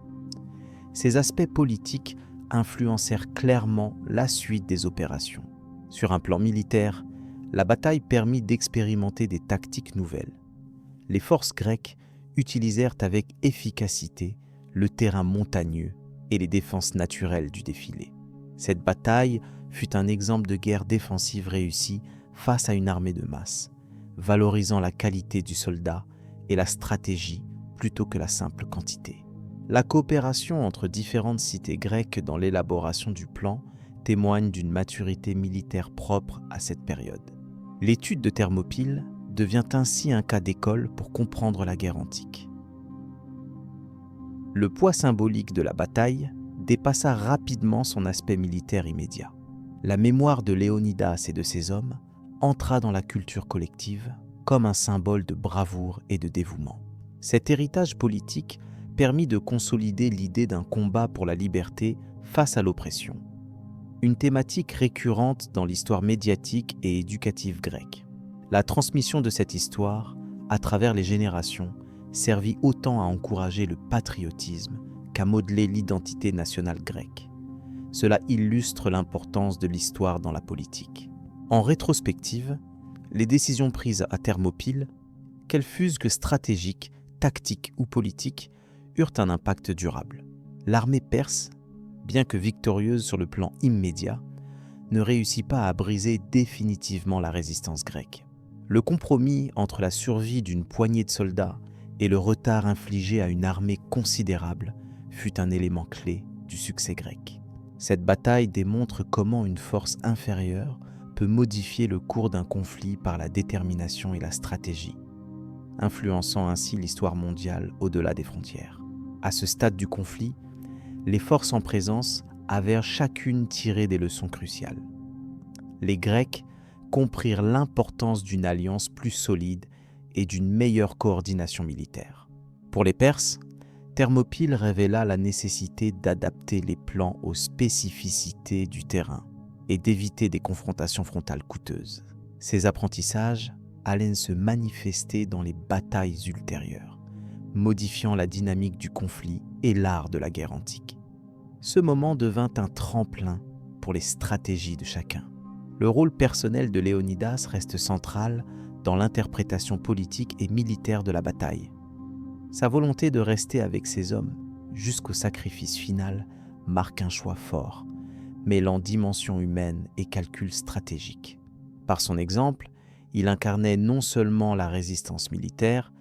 A: Ces aspects politiques influencèrent clairement la suite des opérations. Sur un plan militaire, la bataille permit d'expérimenter des tactiques nouvelles. Les forces grecques utilisèrent avec efficacité le terrain montagneux et les défenses naturelles du défilé. Cette bataille fut un exemple de guerre défensive réussie face à une armée de masse, valorisant la qualité du soldat et la stratégie plutôt que la simple quantité. La coopération entre différentes cités grecques dans l'élaboration du plan témoigne d'une maturité militaire propre à cette période. L'étude de Thermopyle devient ainsi un cas d'école pour comprendre la guerre antique. Le poids symbolique de la bataille dépassa rapidement son aspect militaire immédiat. La mémoire de Léonidas et de ses hommes entra dans la culture collective comme un symbole de bravoure et de dévouement. Cet héritage politique permit de consolider l'idée d'un combat pour la liberté face à l'oppression, une thématique récurrente dans l'histoire médiatique et éducative grecque. La transmission de cette histoire, à travers les générations, servit autant à encourager le patriotisme qu'à modeler l'identité nationale grecque. Cela illustre l'importance de l'histoire dans la politique. En rétrospective, les décisions prises à Thermopyle, qu'elles fussent que stratégiques, tactiques ou politiques, eurent un impact durable. L'armée perse, bien que victorieuse sur le plan immédiat, ne réussit pas à briser définitivement la résistance grecque. Le compromis entre la survie d'une poignée de soldats et le retard infligé à une armée considérable fut un élément clé du succès grec. Cette bataille démontre comment une force inférieure peut modifier le cours d'un conflit par la détermination et la stratégie, influençant ainsi l'histoire mondiale au-delà des frontières. À ce stade du conflit, les forces en présence avaient chacune tiré des leçons cruciales. Les Grecs comprirent l'importance d'une alliance plus solide et d'une meilleure coordination militaire. Pour les Perses, Thermopyle révéla la nécessité d'adapter les plans aux spécificités du terrain et d'éviter des confrontations frontales coûteuses. Ces apprentissages allaient se manifester dans les batailles ultérieures, modifiant la dynamique du conflit et l'art de la guerre antique. Ce moment devint un tremplin pour les stratégies de chacun. Le rôle personnel de Léonidas reste central dans l'interprétation politique et militaire de la bataille. Sa volonté de rester avec ses hommes jusqu'au sacrifice final marque un choix fort, mêlant dimension humaine et calcul stratégique. Par son exemple, il incarnait non seulement la résistance militaire,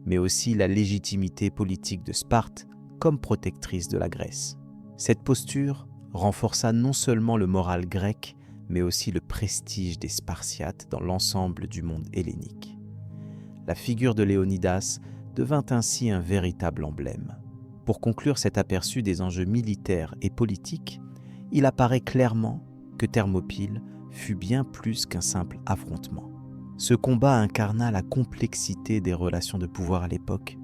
A: mais aussi la légitimité politique de Sparte comme protectrice de la Grèce. Cette posture renforça non seulement le moral grec, mais aussi le prestige des Spartiates dans l'ensemble du monde hellénique. La figure de Léonidas devint ainsi un véritable emblème. Pour conclure cet aperçu des enjeux militaires et politiques, il apparaît clairement que Thermopyle fut bien plus qu'un simple affrontement. Ce combat incarna la complexité des relations de pouvoir à l'époque,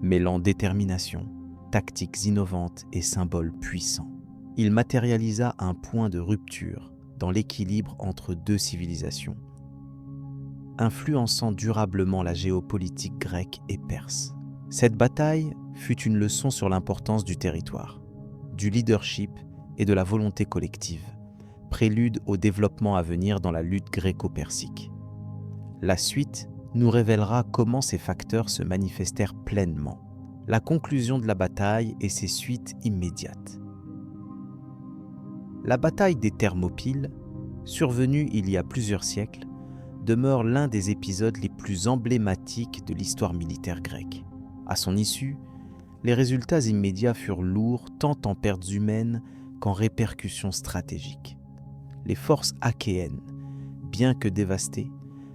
A: mêlant détermination, tactiques innovantes et symboles puissants. Il matérialisa un point de rupture dans l'équilibre entre deux civilisations, influençant durablement la géopolitique grecque et perse. Cette bataille fut une leçon sur l'importance du territoire, du leadership et de la volonté collective, prélude au développement à venir dans la lutte gréco-persique. La suite nous révélera comment ces facteurs se manifestèrent pleinement, la conclusion de la bataille et ses suites immédiates. La bataille des Thermopyles, survenue il y a plusieurs siècles, demeure l'un des épisodes les plus emblématiques de l'histoire militaire grecque. À son issue, les résultats immédiats furent lourds tant en pertes humaines qu'en répercussions stratégiques. Les forces achéennes, bien que dévastées,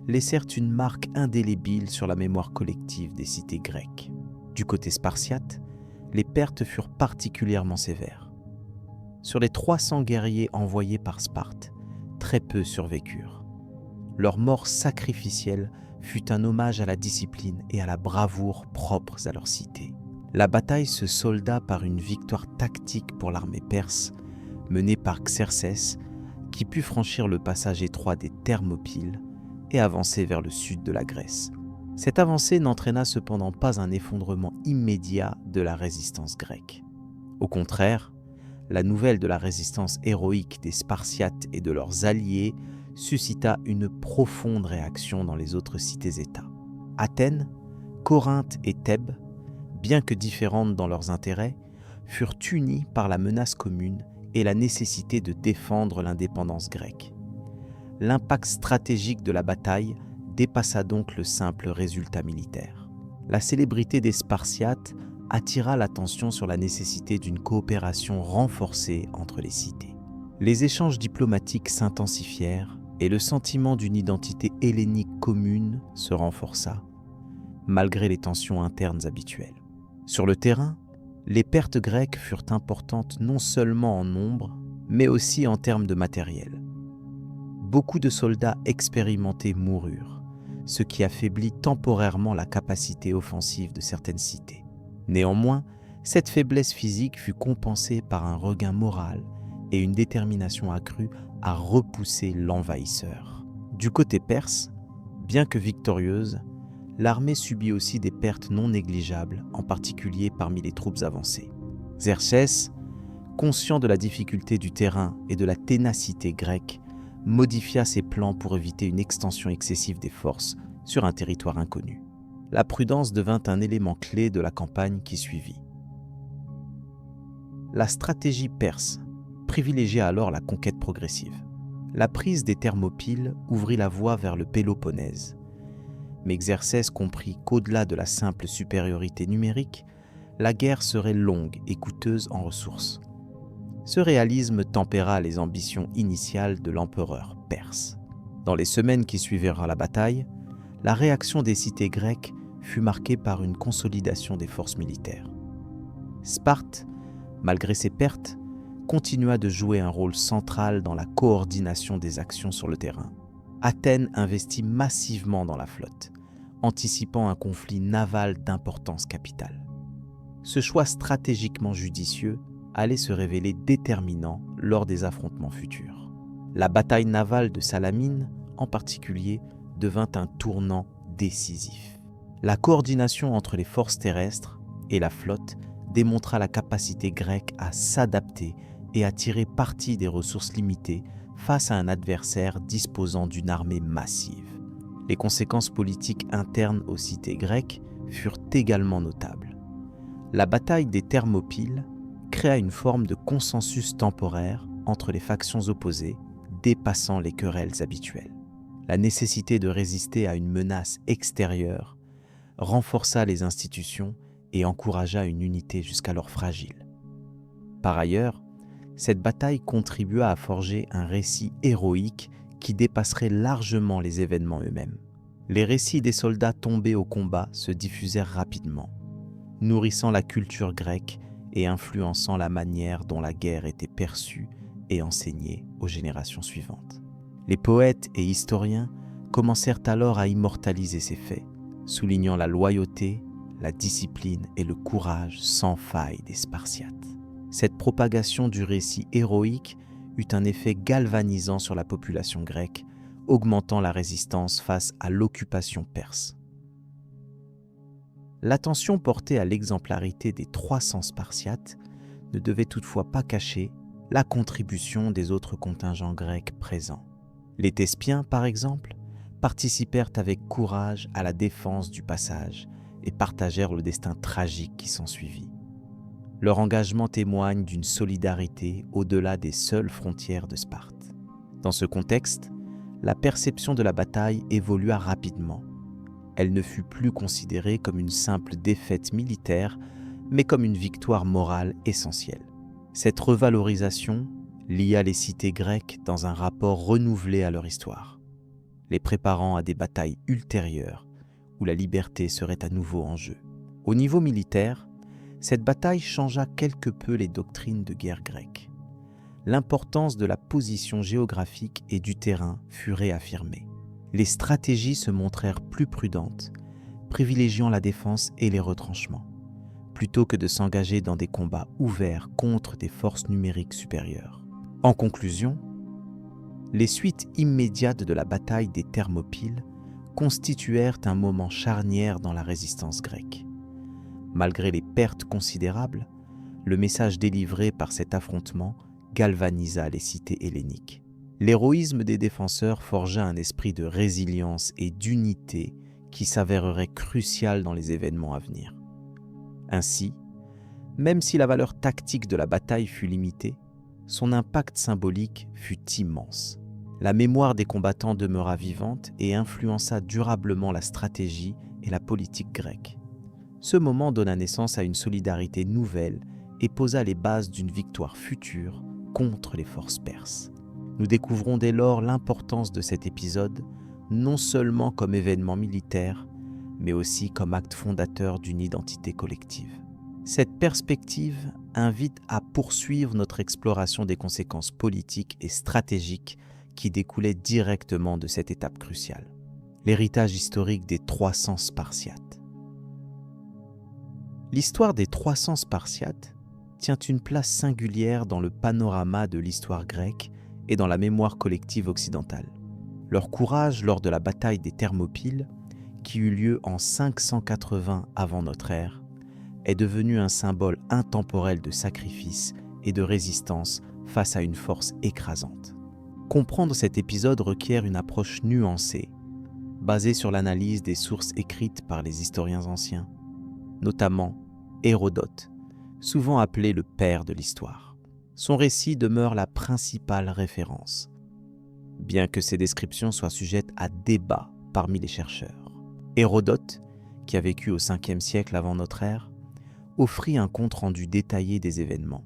A: laissèrent une marque indélébile sur la mémoire collective des cités grecques. Du côté spartiate, les pertes furent particulièrement sévères. Sur les 300 guerriers envoyés par Sparte, très peu survécurent. Leur mort sacrificielle fut un hommage à la discipline et à la bravoure propres à leur cité. La bataille se solda par une victoire tactique pour l'armée perse, menée par Xerxès, qui put franchir le passage étroit des Thermopyles et avancer vers le sud de la Grèce. Cette avancée n'entraîna cependant pas un effondrement immédiat de la résistance grecque. Au contraire, la nouvelle de la résistance héroïque des Spartiates et de leurs alliés suscita une profonde réaction dans les autres cités-États. Athènes, Corinthe et Thèbes, bien que différentes dans leurs intérêts, furent unies par la menace commune et la nécessité de défendre l'indépendance grecque. L'impact stratégique de la bataille dépassa donc le simple résultat militaire. La célébrité des Spartiates attira l'attention sur la nécessité d'une coopération renforcée entre les cités. Les échanges diplomatiques s'intensifièrent et le sentiment d'une identité hellénique commune se renforça, malgré les tensions internes habituelles. Sur le terrain, les pertes grecques furent importantes non seulement en nombre, mais aussi en termes de matériel. Beaucoup de soldats expérimentés moururent, ce qui affaiblit temporairement la capacité offensive de certaines cités. Néanmoins, cette faiblesse physique fut compensée par un regain moral et une détermination accrue à repousser l'envahisseur. Du côté perse, bien que victorieuse, l'armée subit aussi des pertes non négligeables, en particulier parmi les troupes avancées. Xerxès, conscient de la difficulté du terrain et de la ténacité grecque, modifia ses plans pour éviter une extension excessive des forces sur un territoire inconnu. La prudence devint un élément clé de la campagne qui suivit. La stratégie perse privilégia alors la conquête progressive. La prise des Thermopyles ouvrit la voie vers le Péloponnèse. Mais Xerxès comprit qu'au-delà de la simple supériorité numérique, la guerre serait longue et coûteuse en ressources. Ce réalisme tempéra les ambitions initiales de l'empereur perse. Dans les semaines qui suivirent la bataille, la réaction des cités grecques fut marquée par une consolidation des forces militaires. Sparte, malgré ses pertes, continua de jouer un rôle central dans la coordination des actions sur le terrain. Athènes investit massivement dans la flotte, anticipant un conflit naval d'importance capitale. Ce choix stratégiquement judicieux allait se révéler déterminant lors des affrontements futurs. La bataille navale de Salamine, en particulier, devint un tournant décisif. La coordination entre les forces terrestres et la flotte démontra la capacité grecque à s'adapter et à tirer parti des ressources limitées face à un adversaire disposant d'une armée massive. Les conséquences politiques internes aux cités grecques furent également notables. La bataille des Thermopyles créa une forme de consensus temporaire entre les factions opposées, dépassant les querelles habituelles. La nécessité de résister à une menace extérieure renforça les institutions et encouragea une unité jusqu'alors fragile. Par ailleurs, cette bataille contribua à forger un récit héroïque qui dépasserait largement les événements eux-mêmes. Les récits des soldats tombés au combat se diffusèrent rapidement, nourrissant la culture grecque et influençant la manière dont la guerre était perçue et enseignée aux générations suivantes. Les poètes et historiens commencèrent alors à immortaliser ces faits, soulignant la loyauté, la discipline et le courage sans faille des Spartiates. Cette propagation du récit héroïque eut un effet galvanisant sur la population grecque, augmentant la résistance face à l'occupation perse. L'attention portée à l'exemplarité des 300 Spartiates ne devait toutefois pas cacher la contribution des autres contingents grecs présents. Les Thespiens, par exemple, participèrent avec courage à la défense du passage et partagèrent le destin tragique qui s'ensuivit. Leur engagement témoigne d'une solidarité au-delà des seules frontières de Sparte. Dans ce contexte, la perception de la bataille évolua rapidement. Elle ne fut plus considérée comme une simple défaite militaire, mais comme une victoire morale essentielle. Cette revalorisation lia les cités grecques dans un rapport renouvelé à leur histoire, les préparant à des batailles ultérieures où la liberté serait à nouveau en jeu. Au niveau militaire, cette bataille changea quelque peu les doctrines de guerre grecques. L'importance de la position géographique et du terrain fut réaffirmée. Les stratégies se montrèrent plus prudentes, privilégiant la défense et les retranchements, plutôt que de s'engager dans des combats ouverts contre des forces numériques supérieures. En conclusion, les suites immédiates de la bataille des Thermopyles constituèrent un moment charnière dans la résistance grecque. Malgré les pertes considérables, le message délivré par cet affrontement galvanisa les cités helléniques. L'héroïsme des défenseurs forgea un esprit de résilience et d'unité qui s'avérerait crucial dans les événements à venir. Ainsi, même si la valeur tactique de la bataille fut limitée, son impact symbolique fut immense. La mémoire des combattants demeura vivante et influença durablement la stratégie et la politique grecque. Ce moment donna naissance à une solidarité nouvelle et posa les bases d'une victoire future contre les forces perses. Nous découvrons dès lors l'importance de cet épisode, non seulement comme événement militaire, mais aussi comme acte fondateur d'une identité collective. Cette perspective invite à poursuivre notre exploration des conséquences politiques et stratégiques qui découlaient directement de cette étape cruciale, l'héritage historique des 300 Spartiates. L'histoire des 300 Spartiates tient une place singulière dans le panorama de l'histoire grecque et dans la mémoire collective occidentale. Leur courage lors de la bataille des Thermopyles, qui eut lieu en 580 avant notre ère, est devenu un symbole intemporel de sacrifice et de résistance face à une force écrasante. Comprendre cet épisode requiert une approche nuancée, basée sur l'analyse des sources écrites par les historiens anciens, notamment Hérodote, souvent appelé le père de l'histoire. Son récit demeure la principale référence, bien que ses descriptions soient sujettes à débat parmi les chercheurs. Hérodote, qui a vécu au 5e siècle avant notre ère, offrit un compte-rendu détaillé des événements,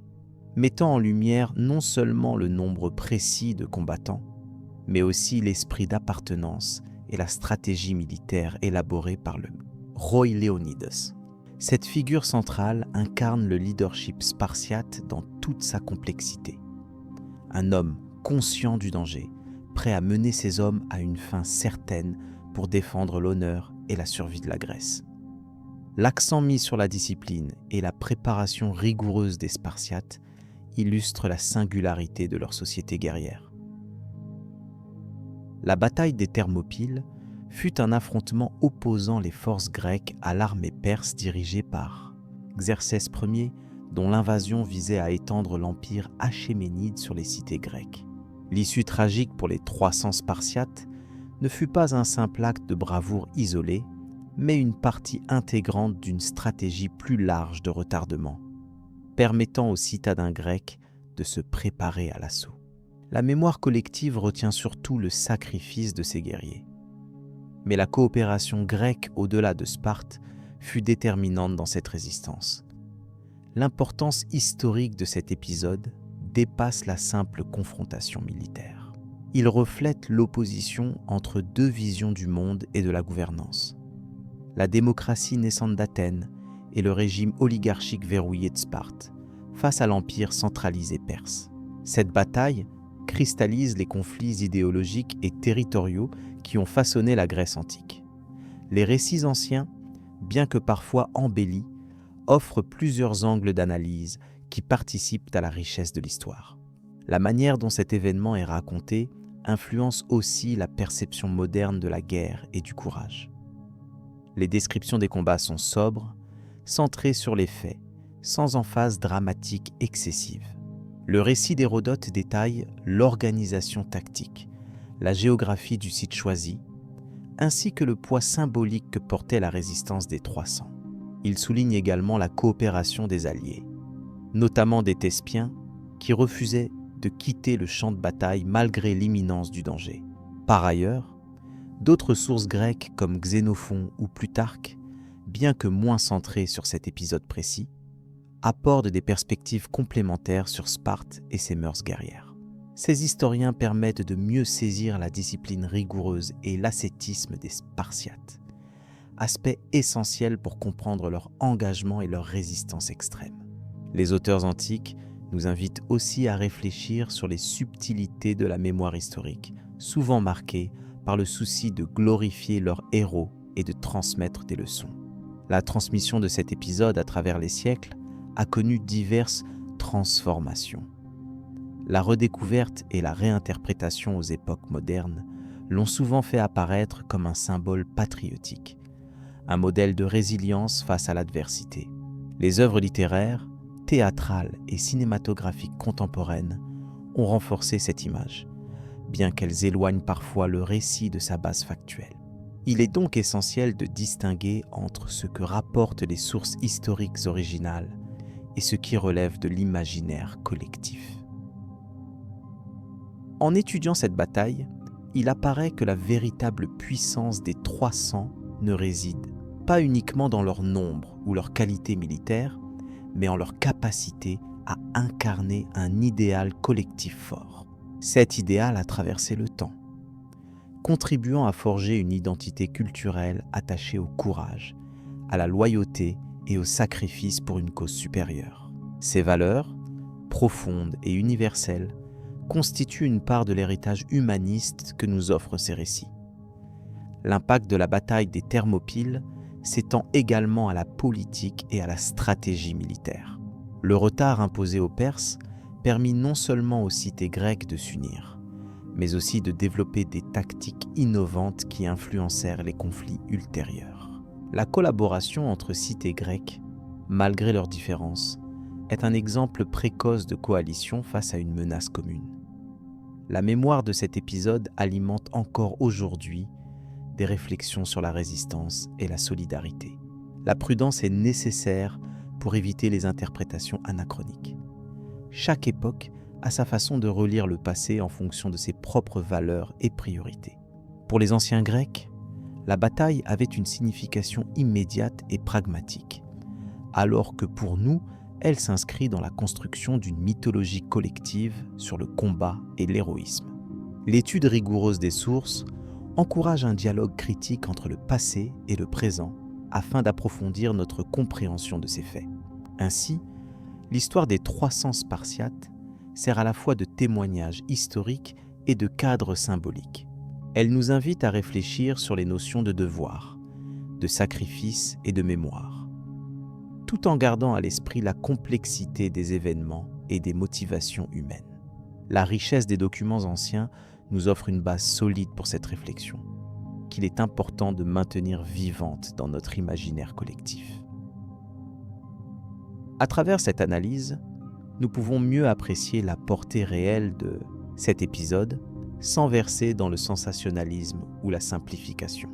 A: mettant en lumière non seulement le nombre précis de combattants, mais aussi l'esprit d'appartenance et la stratégie militaire élaborée par le roi Léonides. Cette figure centrale incarne le leadership spartiate dans toute sa complexité. Un homme conscient du danger, prêt à mener ses hommes à une fin certaine pour défendre l'honneur et la survie de la Grèce. L'accent mis sur la discipline et la préparation rigoureuse des Spartiates illustre la singularité de leur société guerrière. La bataille des Thermopyles fut un affrontement opposant les forces grecques à l'armée perse dirigée par Xerxès Ier, dont l'invasion visait à étendre l'empire achéménide sur les cités grecques. L'issue tragique pour les 300 Spartiates ne fut pas un simple acte de bravoure isolé, mais une partie intégrante d'une stratégie plus large de retardement, permettant aux citadins grecs de se préparer à l'assaut. La mémoire collective retient surtout le sacrifice de ces guerriers. Mais la coopération grecque au-delà de Sparte fut déterminante dans cette résistance. L'importance historique de cet épisode dépasse la simple confrontation militaire. Il reflète l'opposition entre deux visions du monde et de la gouvernance. La démocratie naissante d'Athènes et le régime oligarchique verrouillé de Sparte, face à l'empire centralisé perse. Cette bataille cristallise les conflits idéologiques et territoriaux qui ont façonné la Grèce antique. Les récits anciens, bien que parfois embellis, offrent plusieurs angles d'analyse qui participent à la richesse de l'histoire. La manière dont cet événement est raconté influence aussi la perception moderne de la guerre et du courage. Les descriptions des combats sont sobres, centrées sur les faits, sans emphase dramatique excessive. Le récit d'Hérodote détaille l'organisation tactique, la géographie du site choisi, ainsi que le poids symbolique que portait la résistance des 300. Il souligne également la coopération des alliés, notamment des Thespiens, qui refusaient de quitter le champ de bataille malgré l'imminence du danger. Par ailleurs, d'autres sources grecques comme Xénophon ou Plutarque, bien que moins centrées sur cet épisode précis, apportent des perspectives complémentaires sur Sparte et ses mœurs guerrières. Ces historiens permettent de mieux saisir la discipline rigoureuse et l'ascétisme des Spartiates, aspect essentiel pour comprendre leur engagement et leur résistance extrême. Les auteurs antiques nous invitent aussi à réfléchir sur les subtilités de la mémoire historique, souvent marquées par le souci de glorifier leurs héros et de transmettre des leçons. La transmission de cet épisode à travers les siècles a connu diverses transformations. La redécouverte et la réinterprétation aux époques modernes l'ont souvent fait apparaître comme un symbole patriotique, un modèle de résilience face à l'adversité. Les œuvres littéraires, théâtrales et cinématographiques contemporaines ont renforcé cette image, bien qu'elles éloignent parfois le récit de sa base factuelle. Il est donc essentiel de distinguer entre ce que rapportent les sources historiques originales et ce qui relève de l'imaginaire collectif. En étudiant cette bataille, il apparaît que la véritable puissance des 300 ne réside pas uniquement dans leur nombre ou leur qualité militaire, mais en leur capacité à incarner un idéal collectif fort. Cet idéal a traversé le temps, contribuant à forger une identité culturelle attachée au courage, à la loyauté et au sacrifice pour une cause supérieure. Ces valeurs, profondes et universelles, constituent une part de l'héritage humaniste que nous offrent ces récits. L'impact de la bataille des Thermopyles s'étend également à la politique et à la stratégie militaire. Le retard imposé aux Perses permit non seulement aux cités grecques de s'unir, mais aussi de développer des tactiques innovantes qui influencèrent les conflits ultérieurs. La collaboration entre cités grecques malgré leurs différences, est un exemple précoce de coalition face à une menace commune. La mémoire de cet épisode alimente encore aujourd'hui des réflexions sur la résistance et la solidarité. La prudence est nécessaire pour éviter les interprétations anachroniques. Chaque époque a sa façon de relire le passé en fonction de ses propres valeurs et priorités. Pour les anciens Grecs, la bataille avait une signification immédiate et pragmatique, alors que pour nous, elle s'inscrit dans la construction d'une mythologie collective sur le combat et l'héroïsme. L'étude rigoureuse des sources encourage un dialogue critique entre le passé et le présent afin d'approfondir notre compréhension de ces faits. Ainsi, l'histoire des 300 Spartiates sert à la fois de témoignage historique et de cadre symbolique. Elle nous invite à réfléchir sur les notions de devoir, de sacrifice et de mémoire, tout en gardant à l'esprit la complexité des événements et des motivations humaines. La richesse des documents anciens nous offre une base solide pour cette réflexion, qu'il est important de maintenir vivante dans notre imaginaire collectif. À travers cette analyse, nous pouvons mieux apprécier la portée réelle de cet épisode sans verser dans le sensationnalisme ou la simplification.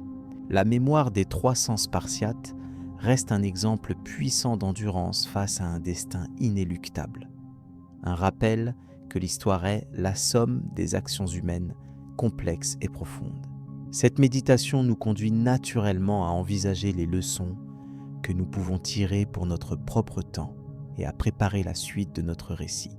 A: La mémoire des 300 Spartiates reste un exemple puissant d'endurance face à un destin inéluctable. Un rappel que l'histoire est la somme des actions humaines complexes et profondes. Cette méditation nous conduit naturellement à envisager les leçons que nous pouvons tirer pour notre propre temps et à préparer la suite de notre récit.